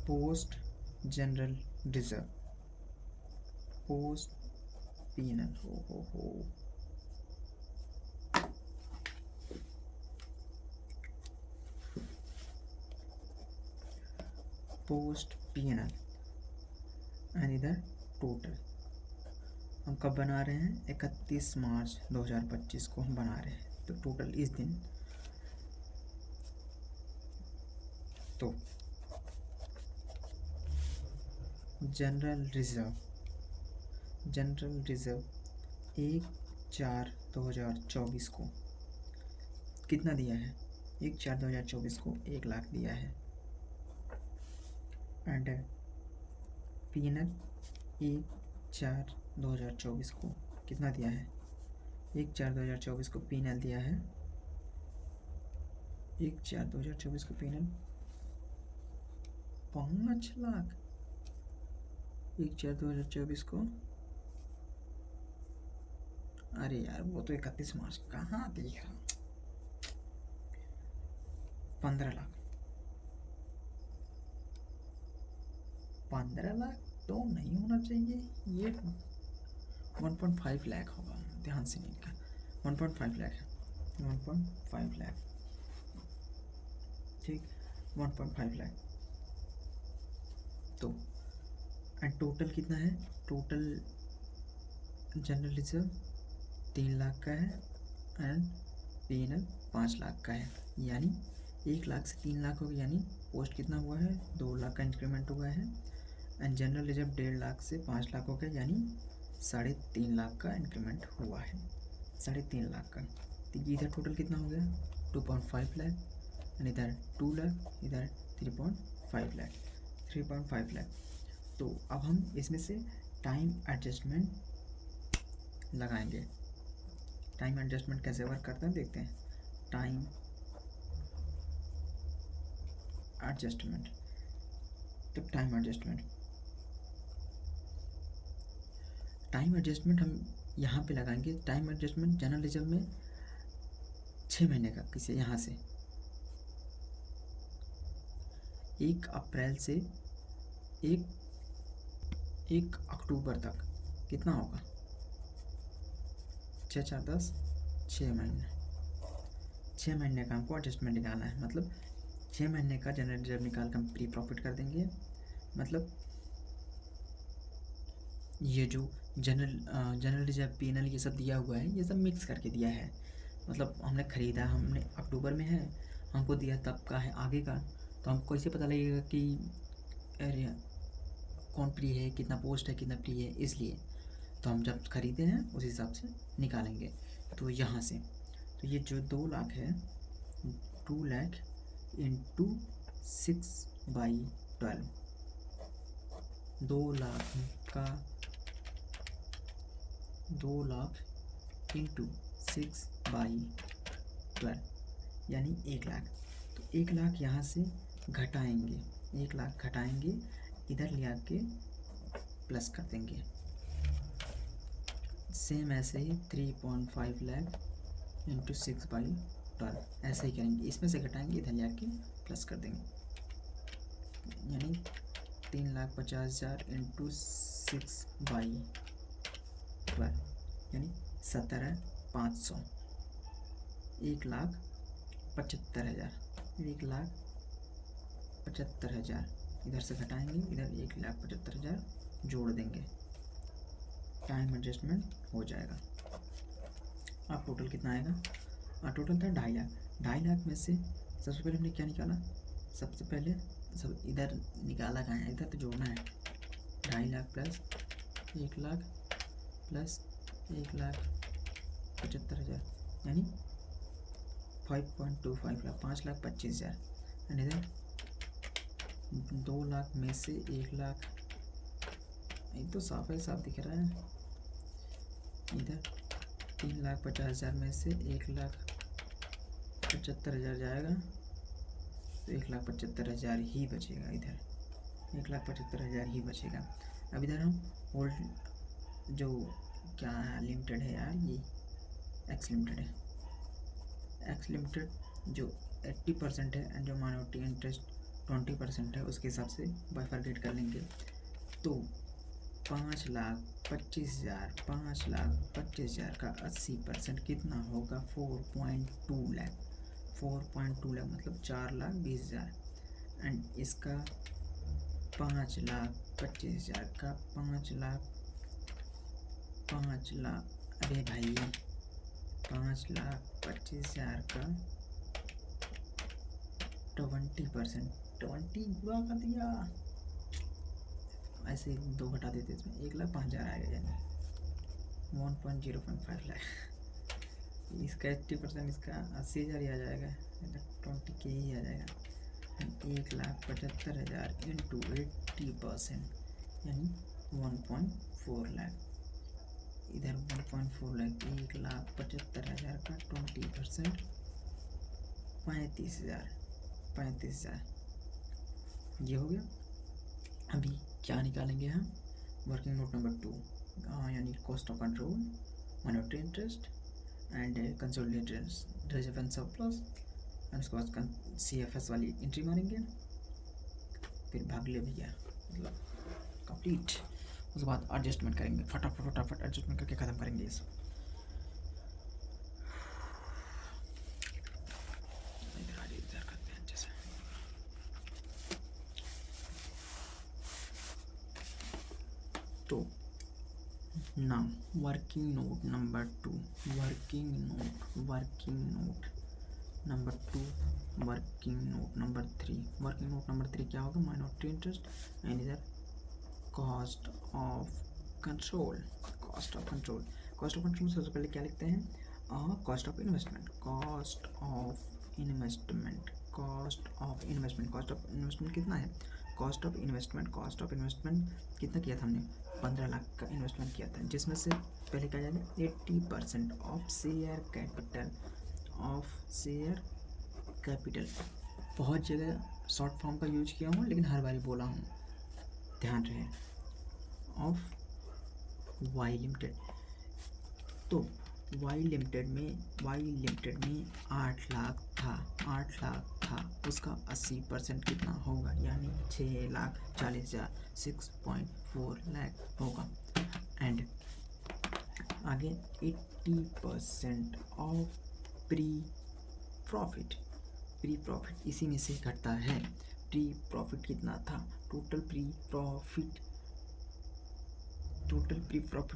post general reserve post P&L post P&L and इधर टोटल हम कब बना रहे हैं 31 मार्च 2025 को हम बना रहे हैं, तो टोटल इस दिन तो जनरल रिजर्व 1/4/2024 को कितना दिया है? 1/4/2024 को 1,00,000 दिया है। एंड पीएनएल 1/4/2024 को कितना दिया है? 1/4/2024 को पीएनएल दिया है 1/4/2024 को पीएनएल 5,00,000। 1/4/2024 को, अरे यार वो तो 31 मार्च कहाँ दिया? 15,00,000। 15,00,000 तो नहीं होना चाहिए, ये 1.5 लाख होगा, ध्यान से नहीं का 1.5 लाख है, 1.5 लाख, ठीक, 1.5 लाख। तो एंड टोटल कितना है? टोटल जनरल रिजर्व 3,00,000 का है एंड पीएनएल 5,00,000 का है, यानी 1,00,000 से 3,00,000 हो गया, यानी पोस्ट कितना हुआ है? 2,00,000 का इंक्रीमेंट हुआ है। एंड जनरल रिजर्व 1,50,000 से 5,00,000 हो गया, यानी 3,50,000 का इंक्रीमेंट हुआ है, 3,50,000 का। तो इधर टोटल कितना हो गया? 2.5 लाख, एंड इधर 2 लाख, इधर 3.5 लाख, 3.5 लाख। तो अब हम इसमें से टाइम एडजस्टमेंट लगाएंगे। टाइम एडजस्टमेंट कैसे वर्क करता है देखते हैं। टाइम एडजस्टमेंट, तो टाइम एडजस्टमेंट हम यहाँ पे लगाएंगे। टाइम एडजस्टमेंट जनरल रिजर्व में 6 महीने का, किसे यहाँ से 1 अप्रैल से 1 अक्टूबर तक कितना होगा? 6/4 = 10, 6 महीने। 6 महीने का हमको एडजस्टमेंट निकालना है, मतलब 6 महीने का जनरल रिजर्व निकाल कर हम प्री प्रॉफिट कर देंगे। मतलब ये जो जनरल रिजर्व पीएनएल ये सब दिया हुआ है, ये सब मिक्स करके दिया है। मतलब हमने ख़रीदा, हमने अक्टूबर में है, हमको दिया तब का है आगे का, तो हमको कैसे पता लगेगा कि अरे कौन प्री है, कितना पोस्ट है, कितना प्री है, इसलिए तो हम जब खरीदे हैं उस हिसाब से निकालेंगे। तो यहाँ से तो ये जो 2 लाख है, 2 लाख इंटू 6/12, 2 लाख का 2 लाख इंटू 6/12 यानी 1 लाख। तो 1 लाख यहाँ से घटाएंगे, 1 लाख घटाएंगे, इधर ले आके प्लस कर देंगे। सेम ऐसे ही 3.5 लाख इंटू 6/12 ऐसे ही करेंगे, इसमें से घटाएंगे, इधर ले आके प्लस कर देंगे, यानी 3,50,000 इंटू 6/12 यानी 17,500, 1,75,000, 1,75,000 इधर से घटाएंगे, इधर 1,75,000 जोड़ देंगे, टाइम एडजस्टमेंट हो जाएगा। अब टोटल कितना आएगा? टोटल था 2.5 लाख। 2.5 लाख में से सबसे पहले हमने क्या निकाला? सबसे पहले सब इधर निकाला कहाँ है? इधर तो जोड़ना है। 2.5 लाख प्लस 1 लाख प्लस 1,75,000 यानी 5.25 लाख, 5,25,000। एंड इधर 2 लाख में से 1 लाख, ये तो साफ है, साफ दिख रहा है। इधर 3,50,000 में से 1,75,000 जाएगा, तो 1,75,000 ही बचेगा, इधर 1,75,000 ही बचेगा। अब इधर हम होल्ड जो क्या लिमिटेड है यार, ये एक्स लिमिटेड है, एक्स लिमिटेड जो 80% है एंड जो माइनॉरिटी इंटरेस्ट 20% है, उसके हिसाब से बाइफरगेट कर लेंगे। तो 5,25,000, 5,25,000 का 80% कितना होगा? 4.2 लाख, 4.2 लाख मतलब 4,20,000। एंड इसका 5,25,000 का 5 लाख, अरे भाई 5,25,000 का 20%, 20 पूरा कर दिया, ऐसे 2 घटा देते इसमें, 1,05,000 आएगा, यानी 1.0.5 लाख, इसका 80%, इसका 80,000 ही आ जाएगा, 20K ही आ जाएगा। 1,75,000 इंटू 80% यानी 1.4 लाख। इधर 1.4 लाख, 1,75,000 का 20% 35,000 ये हो गया। अभी क्या निकालेंगे हम, वर्किंग नोट नंबर 2 यानी cost of control, minority interest and consolidated reserve and surplus, and उसके बाद CFS वाली एंट्री मारेंगे, फिर भाग ले भैया, मतलब कंप्लीट। उसके बाद एडजस्टमेंट करेंगे, फटाफट एडजस्टमेंट करके ख़त्म करेंगे इस। इधर करते हैं जैसे। तो now working note number 2, working note number 2, working note number 3। Working note number 3 क्या होगा, माइनॉरिटी इंटरेस्ट एंड इधर cost of control. Cost of control सबसे पहले क्या लिखते हैं, cost of investment. Cost of investment कितना है, कॉस्ट ऑफ इन्वेस्टमेंट कितना किया था हमने, 15 लाख का इन्वेस्टमेंट किया था, जिसमें से पहले क्या जाएगा 80% ऑफ शेयर कैपिटल। बहुत जगह शॉर्ट फॉर्म का यूज किया हूँ, लेकिन हर बारी बोला हूँ, ध्यान रहे, ऑफ वाई लिमिटेड। तो वाई लिमिटेड में 8 लाख था, उसका 80% कितना होगा, यानी 6,40,000, 6.4 लाख होगा। एंड आगे 80% ऑफ प्री प्रॉफिट इसी में से घटता है। प्री प्रॉफिट कितना था, टोटल प्री प्रॉफिट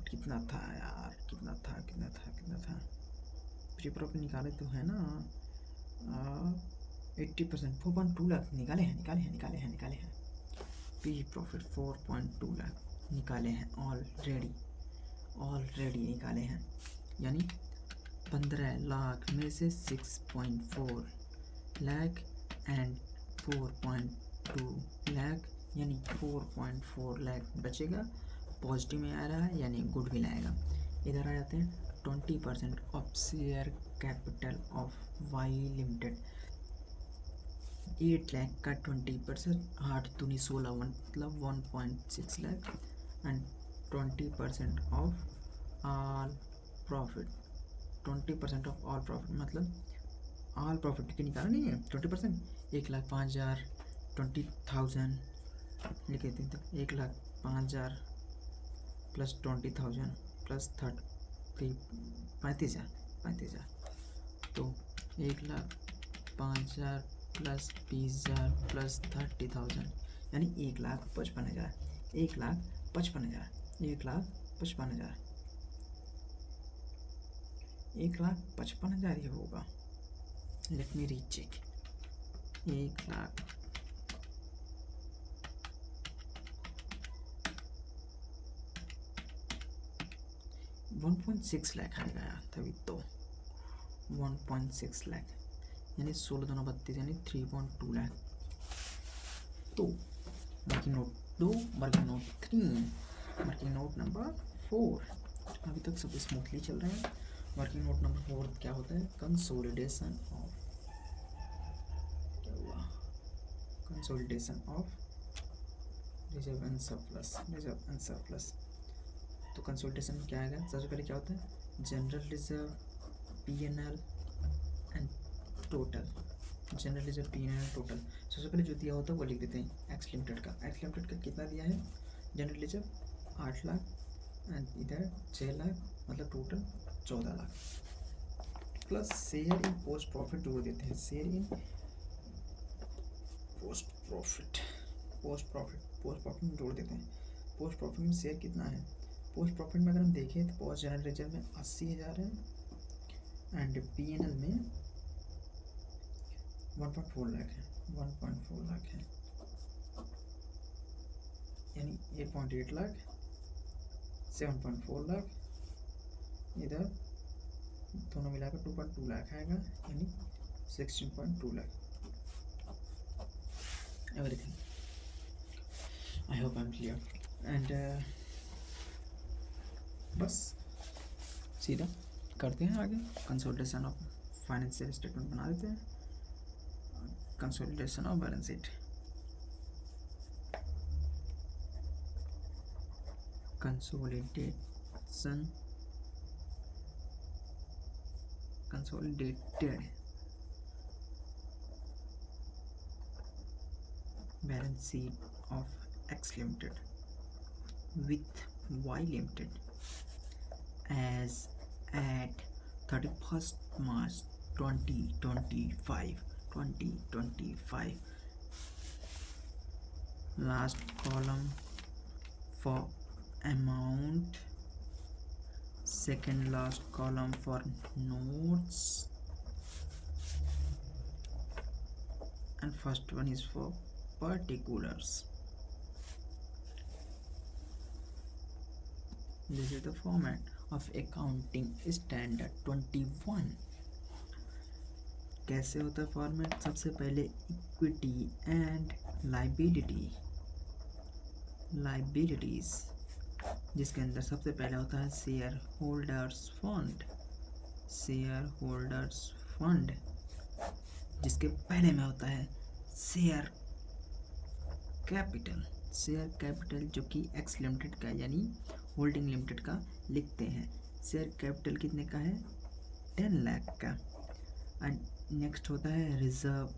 कितना था यार, कितना था प्री प्रॉफिट निकाले तो है ना, 80% 4.2 लाख निकाले हैं। प्री प्रॉफिट 4.2 लाख निकाले हैं ऑलरेडी निकाले हैं, यानी 15 लाख में से 6.4 लाख एंड 4.2 लाख, यानी 4.4 लाख बचेगा। पॉजिटिव में आ रहा है, यानी गुडविल आएगा। इधर आ जाते हैं 20% of share capital of Y limited. 8 lakh का 20%, 8 दूनी 16, मतलब 1.6 lakh and 20% of all profit. 20% of all profit मतलब ऑल प्रॉफिट की निकाला नहीं है, 20%, 1,05,000, 20,000 लिखे थे, 1,05,000 प्लस 20,000 प्लस 35,000, तो 1,05,000 प्लस 20,000 प्लस 30,000, यानी 1,55,000 ही होगा। लेट मी रीचेक, 1.6 लाख आएगा यार, तभी तो 1.6 लाख, यानी 16 दूना 32, यानी 3.2 लाख। तो working note 2, working note 3, working note number 4। अभी तक सब स्मूथली चल रहा है। वर्किंग नोट नंबर 4 क्या होता है, consolidation of reserve and surplus. तो कंसोलिडेशन में क्या आएगा, सबसे पहले क्या होता है, general reserve, P&L and total. सबसे पहले जो दिया होता है वो लिख देते हैं, एक्स लिमिटेड का कितना दिया है, जनरल रिजर्व 8 लाख एंड इधर 6 लाख, मतलब total 14 lakh, plus share in post profit जो देते हैं, शेयर इन पोस्ट प्रॉफिट में जोड़ देते हैं। पोस्ट प्रॉफिट में शेयर कितना है, पोस्ट प्रॉफिट में अगर हम देखें तो पोस्ट जनरल रिजर्व में 80,000 है एंड P&L में 1.4 लाख है, यानी 8.8 लाख, 7.4 लाख इधर दोनों मिलाकर 2.2 लाख आएगा, यानी 16.2 lakh. Everything I hope I am clear. And बस सीधा करते हैं आगे, कंसोलिडेशन ऑफ फाइनेंशियल स्टेटमेंट बना देते हैं, consolidation of balance sheet. consolidated balance sheet of X Limited with Y Limited as at 31st March 2025. Last column for amount, second last column for notes, and first one is for particulars. This is the format of accounting standard 21. कैसे होता है format? सबसे पहले equity and liabilities, जिसके अंदर सबसे पहले होता है शेयर होल्डर्स फंड, जिसके पहले में होता है शेयर कैपिटल जो कि एक्स लिमिटेड का यानी होल्डिंग लिमिटेड का लिखते हैं। शेयर कैपिटल कितने का है? 10 लाख का। एंड नेक्स्ट होता है रिजर्व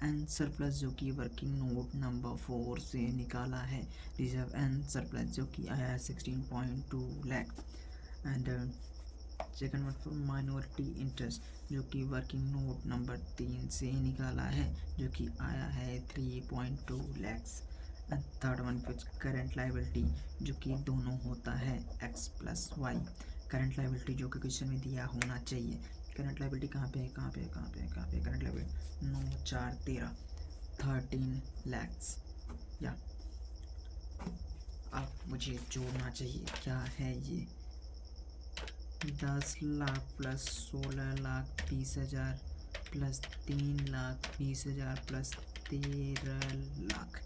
एंड सरप्लस जो कि वर्किंग नोट नंबर 4 से निकाला है। रिजर्व एंड सरप्लस जो कि आया है 16.2 lakh. And second one for minority interest जो कि वर्किंग नोट नंबर 3 से निकाला है, जो कि आया है 3.2 लैक्स। एंड थर्ड वन फिर करंट लायबिलिटी जो कि दोनों होता है x plus Y. Current liability जो कि क्वेश्चन में दिया होना चाहिए। करंट लायबिलिटी कहाँ पे है? Current liability 9 4 13 13 lakhs. या अब मुझे जोड़ना चाहिए, क्या है ये? 10 lakh plus 16 lakh 20,000 plus 3 lakh 20,000 plus 13 lakh,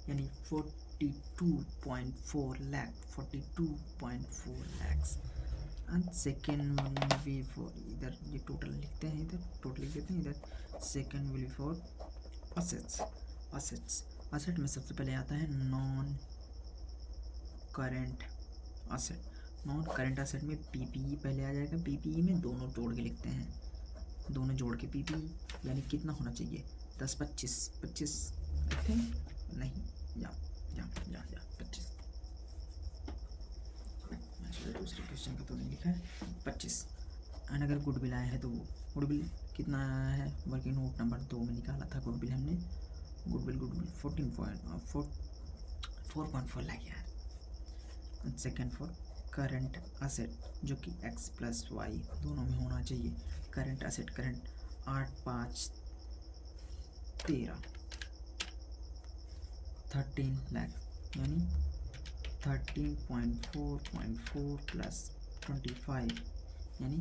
यानी 42.4 लैक्स। एंड सेकेंड वन भी फॉर, इधर ये टोटल लिखते हैं, इधर सेकेंड विल फॉर असेट्स में सबसे पहले आता है नॉन करेंट असेट में पीपीई पहले आ जाएगा। पीपीई में दोनों जोड़ के लिखते हैं, दोनों जोड़ के पीपीई, यानी कितना होना चाहिए? 10 25 नहीं, या 25। दूसरे क्वेश्चन का तो नहीं लिखा है 25। एंड अगर गुडविल आया है तो गुडविल कितना आया है? वर्किंग नोट नंबर 2 में निकाला था गुडविल हमने। गुडविल 4.4 लाख यार। And second for current asset जो कि x प्लस वाई दोनों में होना चाहिए। करंट 8 5 13 13 लाख, यानी 13.4 प्लस 25 यानी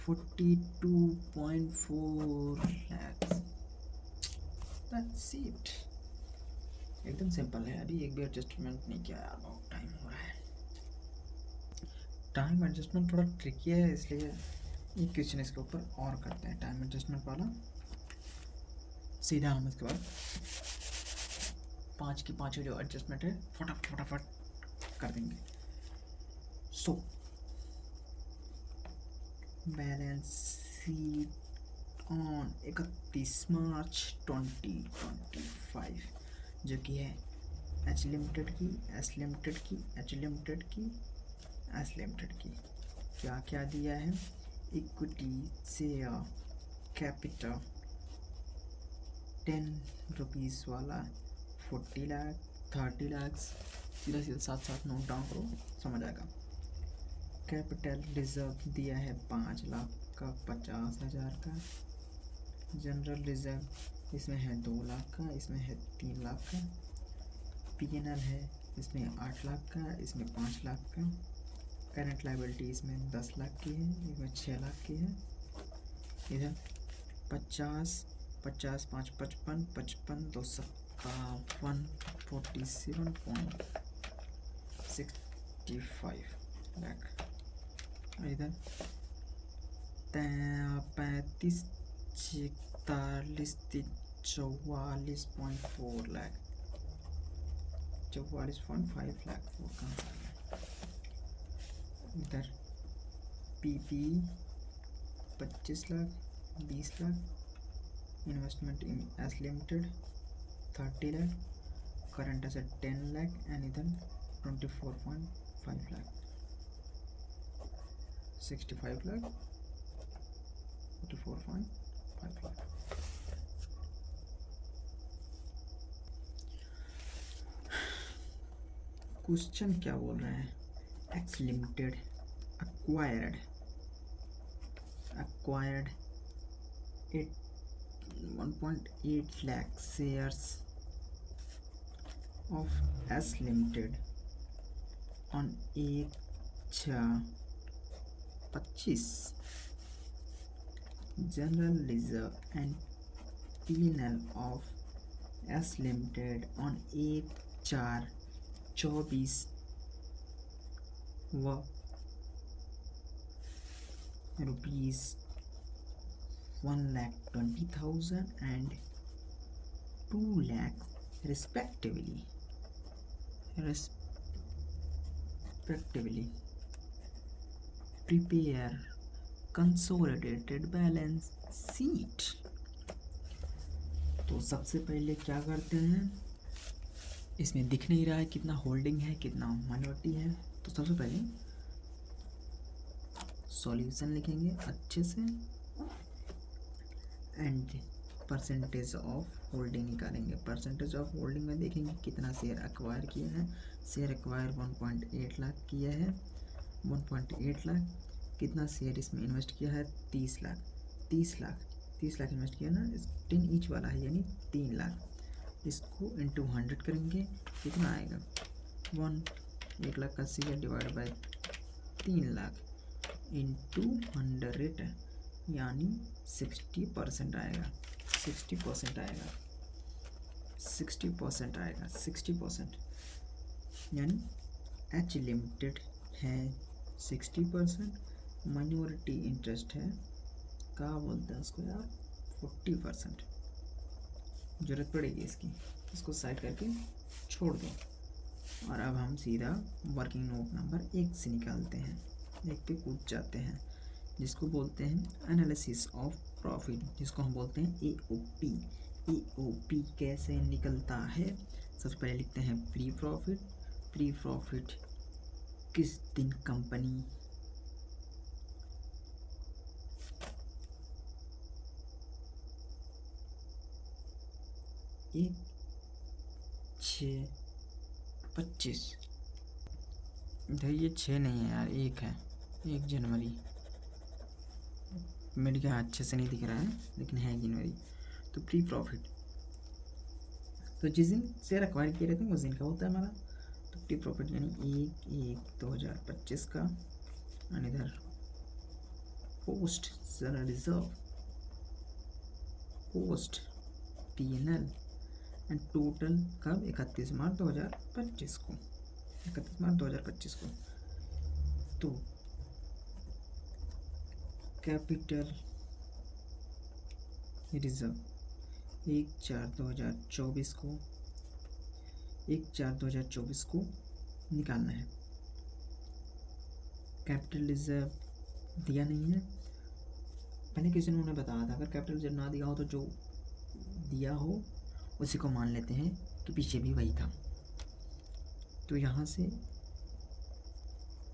42.4 लैक्स। That's it. एकदम सिंपल है। अभी एक भी एडजस्टमेंट नहीं किया यार, बहुत टाइम हो रहा है। टाइम एडजस्टमेंट थोड़ा ट्रिकी है, इसलिए एक क्वेश्चन इसके ऊपर और करते हैं टाइम एडजस्टमेंट वाला। सीधा हम इसके बाद 5 की 5 जो एडजस्टमेंट है फटाफट कर देंगे। So balance sheet on 31 March 2025 जो कि है एच लिमिटेड की, एस लिमिटेड की, एच लिमिटेड की, एस लिमिटेड की। क्या क्या दिया है? इक्विटी शेयर कैपिटल 10 रुपीज़ वाला 40 लाख 30 लाख, सीधा साथ नोट डाउन करो, समझ आएगा। कैपिटल रिजर्व दिया है 5 लाख का 50,000 का। जनरल रिजर्व इसमें है 2 लाख का, इसमें है 3 लाख का। पीएनएल है इसमें 8 लाख का, इसमें 5 लाख का। करंट लाइबिलिटी इसमें 10 लाख की है, इसमें 6 लाख की है। इधर 50, 50, 5, 55, 55, 2 57, 47.65 लाख। इधर 35, 46, 44.4 लाख, 44.5 लाख। वो कहाँ से आ गया? इधर PP 25 lakh, 20 lakh. Investment in S limited 30 lakh. Current asset 10 lakh and इधर 24.5 लाख, 65 लाख, 44.5 लाख। क्वेश्चन क्या बोल रहे हैं? X limited acquired 1.8 lakh shares of S Limited on 1/6/25. General Reserve and P&L of S Limited on 1/4/24 व rupees 1,20,000 and 2 lakh respectively. Prepare consolidated balance sheet. तो सबसे पहले क्या करते हैं, इसमें दिख नहीं रहा है कितना होल्डिंग है कितना माइनॉरिटी है। तो सबसे पहले सॉल्यूशन लिखेंगे अच्छे से एंड परसेंटेज ऑफ होल्डिंग निकालेंगे। परसेंटेज ऑफ होल्डिंग में देखेंगे कितना शेयर एक्वायर किया है। शेयर एक्वायर 1.8 लाख किया है, 1.8 लाख। कितना शेयर इसमें इन्वेस्ट किया है? 30 लाख, 30 लाख, 30 लाख इन्वेस्ट किया ना। 10 ईच वाला है यानी 3 लाख। इसको इंटू 100 करेंगे, कितना आएगा? 1 लाख का share divide by 3 lakh into 100 यानी 60% आएगा, 60% आएगा, 60% आएगा, 60% यानी एच लिमिटेड है 60%। माइनॉरिटी इंटरेस्ट है, क्या बोलते हैं उसको यार, 40%। ज़रूरत पड़ेगी इसकी, इसको साइड करके छोड़ दो। और अब हम सीधा वर्किंग नोट नंबर 1 से निकालते हैं, 1 पे कूद जाते हैं, जिसको बोलते हैं एनालिसिस ऑफ प्रॉफिट, जिसको हम बोलते हैं AOP। AOP कैसे निकलता है? सबसे पहले लिखते हैं प्री प्रॉफिट। प्री प्रॉफिट किस दिन कंपनी एक 6/25, इधर ये 6 नहीं है यार, 1 है, 1 जनवरी। मेरे क्या अच्छे से नहीं दिख रहा है लेकिन है जनवरी। तो प्री प्रॉफिट तो जिस दिन शेयर एक्वायर किए रहते हैं उस दिन का होता है हमारा। तो प्री प्रॉफिट यानी 1/1/2025 का। और इधर post reserve, post P&L and total कब? 31 मार्च 2025 को, 31 मार्च 2025 को। तो कैपिटल रिजर्व 1/4/2024 को, 1/4/2024 को निकालना है। कैपिटल रिजर्व दिया नहीं है, पहले किसी ने उन्हें बताया था। अगर कैपिटल रिजर्व ना दिया हो तो जो दिया हो उसी को मान लेते हैं कि पीछे भी वही था। तो यहाँ से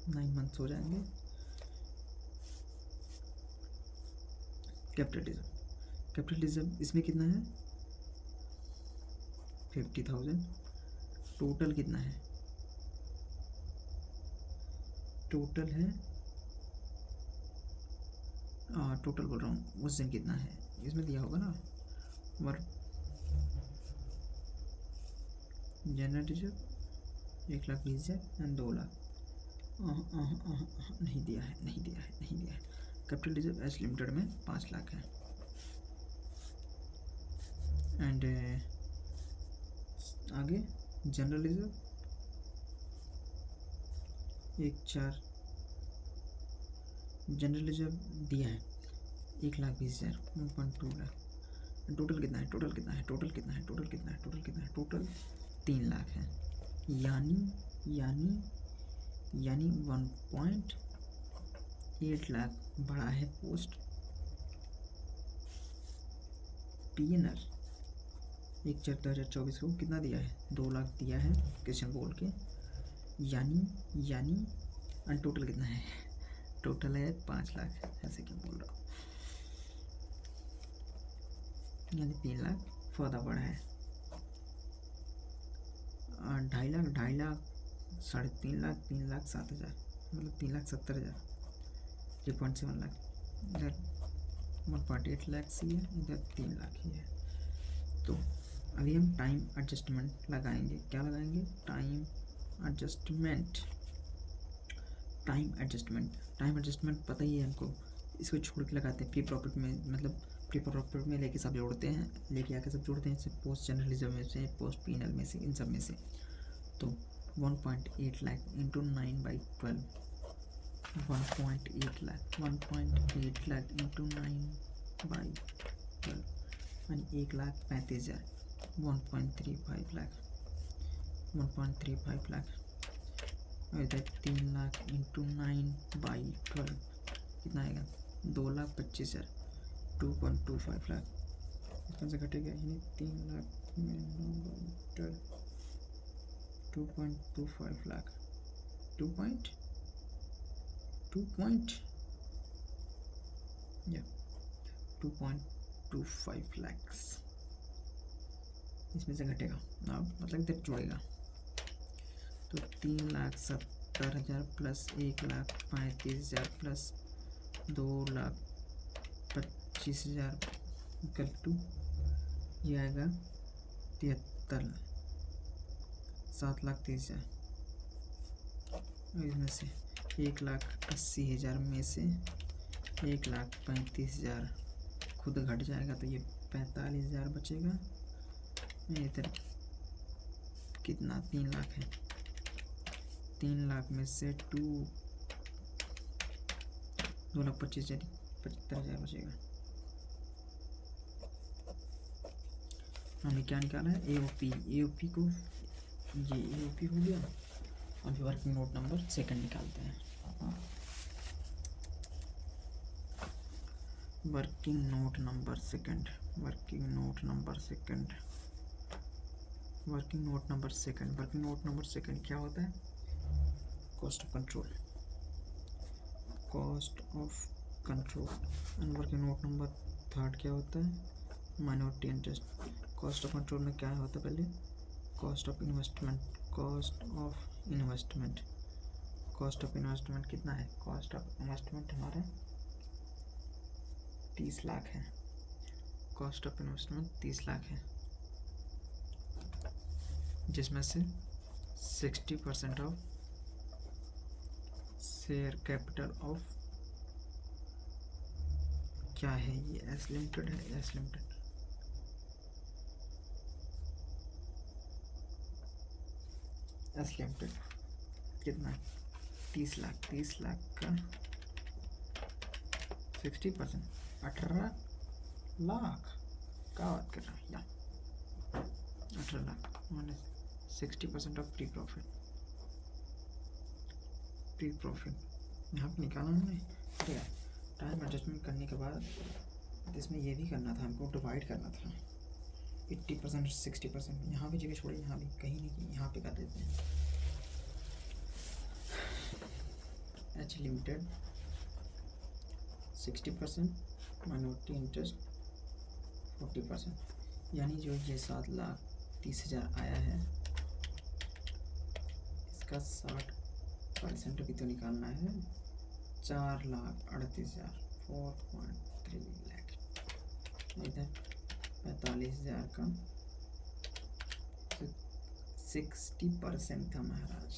9 मंथ्स हो जाएंगे। कैपिटल रिजर्व, कैपिटल रिजर्व इसमें कितना है? 50,000। टोटल कितना है? टोटल है टोटल बोल रहा हूँ, उस दिन कितना है इसमें दिया होगा ना। Work general reserve 1,20,000 and 2,00,000। नहीं दिया है, नहीं दिया है, नहीं दिया है। कैपिटल रिजर्व एस लिमिटेड में 5,00,000 है। एंड आगे जनरल रिजर्व 1,4 जनरल रिजर्व दिया है 1,20,000 1.2 लाख। टोटल कितना है, टोटल कितना है, टोटल कितना है, टोटल कितना है, टोटल कितना है, टोटल 3,00,000 है। यानी 1.8 लाख बड़ा है पोस्ट PNL। 1/4/2024 को कितना दिया है, 2,00,000 दिया है क्वेश्चन बोल के। यानी और टोटल कितना है, टोटल है 5,00,000। ऐसे क्यों बोल रहा हूँ, यानी 3,00,000 फ़ायदा बढ़ा है। 2,50,000 2,50,000 3,50,000 3,07,000 मतलब 3,70,000 3.7 लाख। इधर 1.8 लाख सी है, इधर 3,00,000 ही है। तो अभी हम टाइम एडजस्टमेंट लगाएंगे। क्या लगाएंगे, टाइम एडजस्टमेंट। टाइम एडजस्टमेंट पता ही है हमको, इसको छोड़ के लगाते हैं प्री प्रॉफिट में। मतलब प्री प्रॉफिट में लेके सब जोड़ते हैं, लेके आके सब जोड़ते हैं, इससे पोस्ट जर्नलिज्म में से, पोस्ट PNL में से, इन सब में से। तो 1.8 लाख इंटू 9/12 1.8 लाख 1.8 लाख इंटू 9/12 यानी 1,35,000 1.35 लाख 1.35 लाख। और इधर 3,00,000 इंटू 9/12 कितना आएगा, 2,25,000 2.25 लाख। इसमें से घटेगा यानी 3,00,000 में 9/12 2.25 लाख 2.25 lakhs इसमें से घटेगा ना, मतलब इधर जुड़ेगा। तो 3,70,000 प्लस 1,35,000 प्लस 2,25,000 इक्वल टू ये आएगा 73 7,30,000। इसमें से 1,80,000 में से 1,35,000 खुद घट जाएगा, तो ये 45,000 बचेगा। इधर कितना 3,00,000 है, 3,00,000 में से 2,25,000 75,000 बचेगा। हमें क्या निकालना है, AOP को, ये AOP हो गया। अभी वर्किंग नोट नंबर सेकंड निकालते हैं। Working note number second working note number second क्या होता है, cost of control. And working note number third क्या होता है, minority interest. Cost of control में क्या होता है, पहले कॉस्ट ऑफ इन्वेस्टमेंट कितना है, कॉस्ट ऑफ इन्वेस्टमेंट हमारा 30,00,000 है। कॉस्ट ऑफ इन्वेस्टमेंट 30,00,000 है, जिसमें से 60% ऑफ शेयर कैपिटल ऑफ क्या है, ये एस लिमिटेड है। एस लिमिटेड कितना, 30,00,000 30,00,000 का 60% 18,00,000 का बात कर रहा हूँ, या 18,00,000 माने 60% ऑफ प्री प्रॉफिट यहाँ पे निकालना नहीं। टाइम एडजस्टमेंट करने के बाद इसमें ये भी करना था, हमको डिवाइड करना था 80% 60%। यहाँ भी जगह छोड़े, यहाँ भी कहीं नहीं, यहाँ पे कर देते हैं। एच लिमिटेड 60%, माइनॉरिटी इंटरेस्ट 40%, यानी जो ये 7,30,000 आया है, इसका 60% भी तो निकालना है। 4,38,000 4.3 लाख। इधर 45,000 का 60% था महाराज,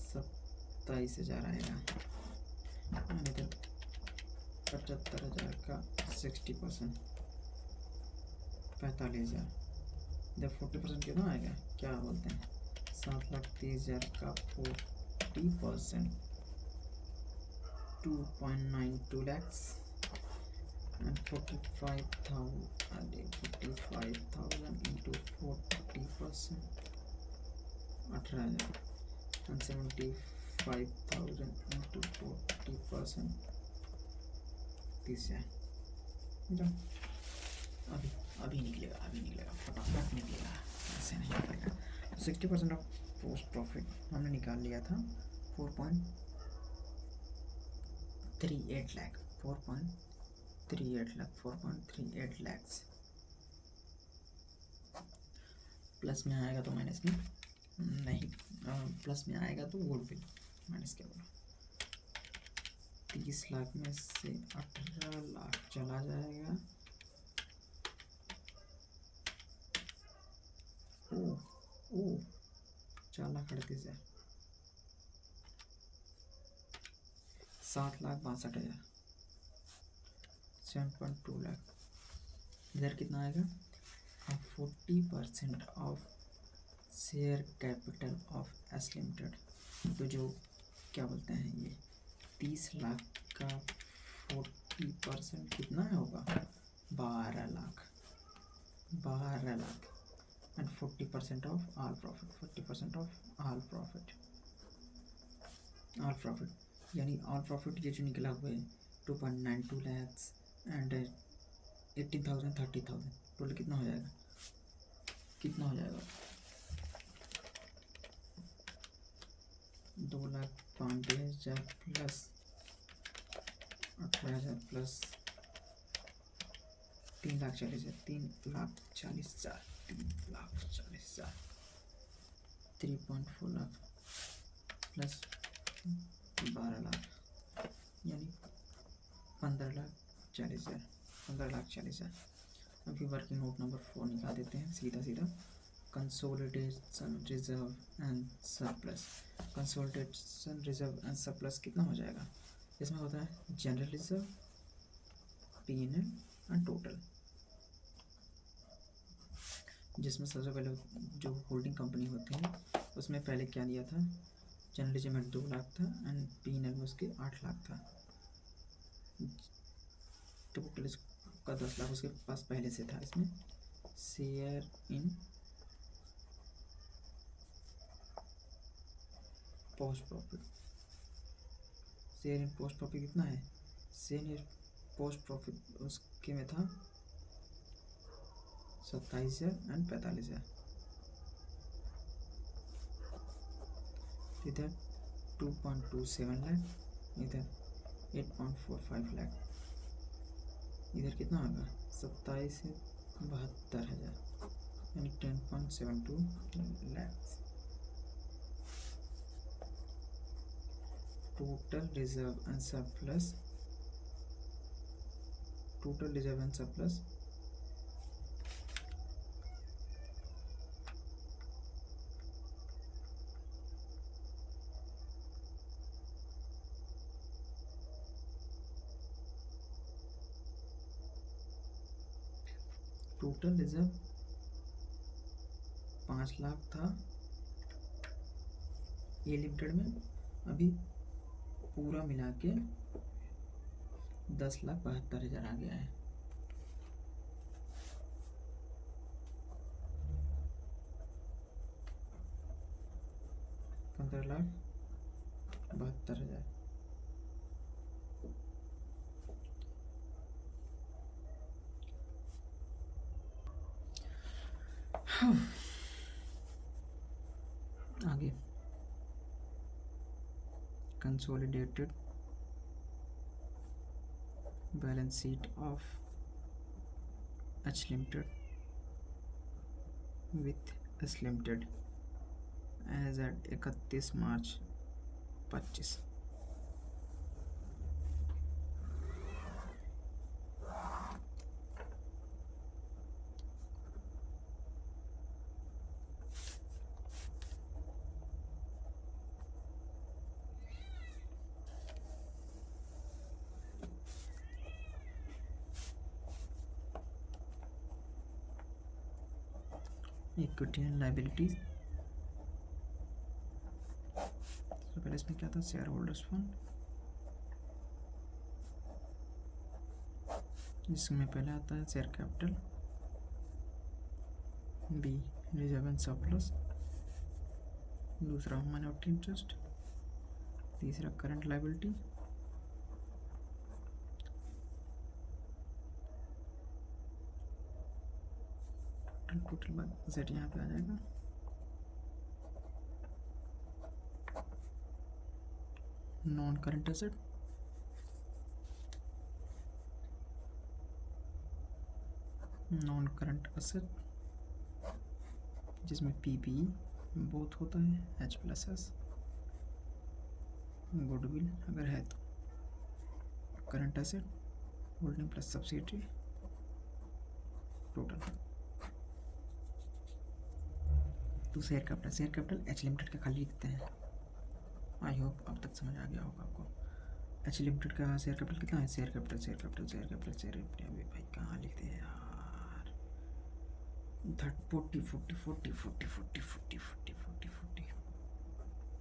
27,000 आएगा। यानी तो 75,000 का 60%, 45,000। इधर 40% कितना आएगा, क्या बोलते हैं, 7,30,000 का 40%, 2.92 lakhs and 45,000 into 40%, 18,000 and 75,000 into 40%, 30,000। अभी अभी निकलेगा फटाफट निकलेगा, ऐसे नहीं निकलेगा। 60% ऑफ पोस्ट प्रॉफिट हमने निकाल लिया था 4.38 लाख, 4.38 lakhs। प्लस में आएगा तो माइनस में नहीं, प्लस में आएगा तो गुडविल माइनस क्या बोला, 30 लाख में से 18 लाख चला जाएगा। ओ 4,38,000, 7,62,000, 7.2 लाख। इधर कितना आएगा, 40% of share capital of S limited, तो जो क्या बोलते हैं ये 30 लाख का 40% कितना होगा, 12 lakh and 40% of all profit, 40% of all profit, यानी ऑल प्रॉफिट ये जो निकला हुआ है 2.92 lakhs एंड 18,000, 30,000, टोटल कितना हो जाएगा, 2,92,000 plus 18,000 plus 3,40,000, 3,40,000, 3.4 lakh plus 12 lakh यानी 15,40,000। अभी वर्किंग नोट नंबर 4 निकाल देते हैं सीधा। Consolidation reserve and surplus, consolidation reserve and surplus कितना हो जाएगा, इसमें होता है general reserve, P&L and total, जिसमें सबसे पहले जो होल्डिंग कंपनी होती है उसमें पहले क्या दिया था, जनरल रिजर्व में 2 लाख था एंड P&L में उसके 8 लाख था, टोटल इसका 10 लाख उसके पास पहले से था। इसमें शेयर इन पोस्ट प्रॉफिट, कितना है, शेयर इन पोस्ट प्रॉफिट उसके में था 27,000 एंड 45,000, इधर 2.27 लाख, इधर 8.45 लाख, इधर कितना होगा 27 से 72,000 यानी 10.72 lakh. Total reserve and surplus, total reserve 5 lakh था ए लिमिटेड में, अभी पूरा मिला के 10,72,000 आ गया है। पंद्रह लाख 72,000। आगे consolidated balance sheet of H limited with S limited as at 31 March 25। Equity and liabilities. तो पहले इसमें क्या था, शेयर होल्डर्स फंड, इसमें पहले आता है share capital, B reserve and surplus, दूसरा माइनॉरिटी इंटरेस्ट, तीसरा करंट लाइबिलिटी, टोटल एसेट यहाँ पे आ जाएगा, non current asset, non current asset जिसमें पीपी बोथ होता है, एच प्लस एस, गुडविल अगर है तो, current asset holding plus subsidy, total. तो शेयर कैपिटल एच लिमिटेड का खाली लिखते हैं। आई होप अब तक समझ आ गया होगा आपको। एच लिमिटेड का शेयर कैपिटल कितना है, शेयर कैपिटल अभी भाई कहाँ लिखते हैं यार, 40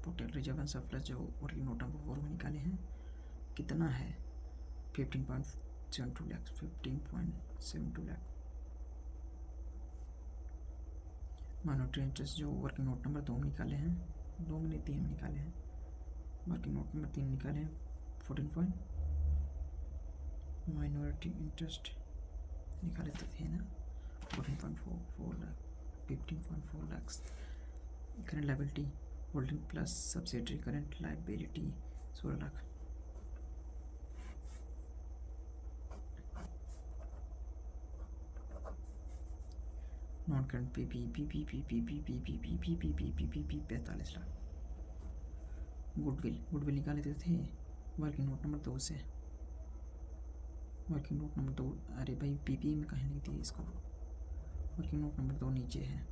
टोटल रिजर्व एंड सरप्लस जो वर्किंग नोट नंबर 4 में निकाले हैं कितना है, 15.72 लाख, 15.72 लाख। माइनॉरिटी इंटरेस्ट जो वर्किंग नोट नंबर 2 में निकाले हैं, 2 में नहीं 3 में निकाले हैं, वर्किंग नोट नंबर 3 निकाले हैं 14 माइनॉरिटी इंटरेस्ट निकाले तो थे ना 14.44 lakh, 15.4 lakh. Current liability holding plus subsidiary current liability 16 lakh. Non current P 45 lakh. Goodwill निकाले थे वर्किंग नोट नंबर 2 से, वर्किंग नोट नंबर 2, अरे भाई पीपी में कहीं नहीं थी इसको, वर्किंग नोट नंबर 2 नीचे है।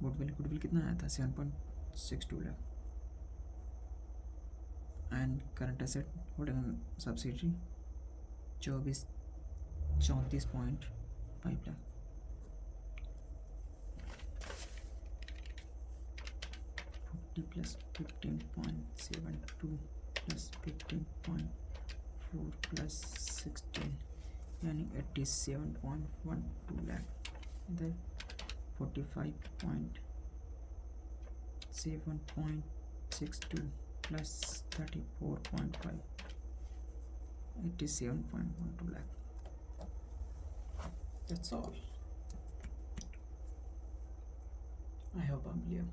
गुडविल कितना आया था, 7.62 lakh. And current asset holding subsidy 34.5 lakh. Plus 15.72 plus 15.4 plus 16 यानी 87.12 लाख। इधर 45.7.62 plus 34.5 87.12 lakh. That's all. I hope I'm clear.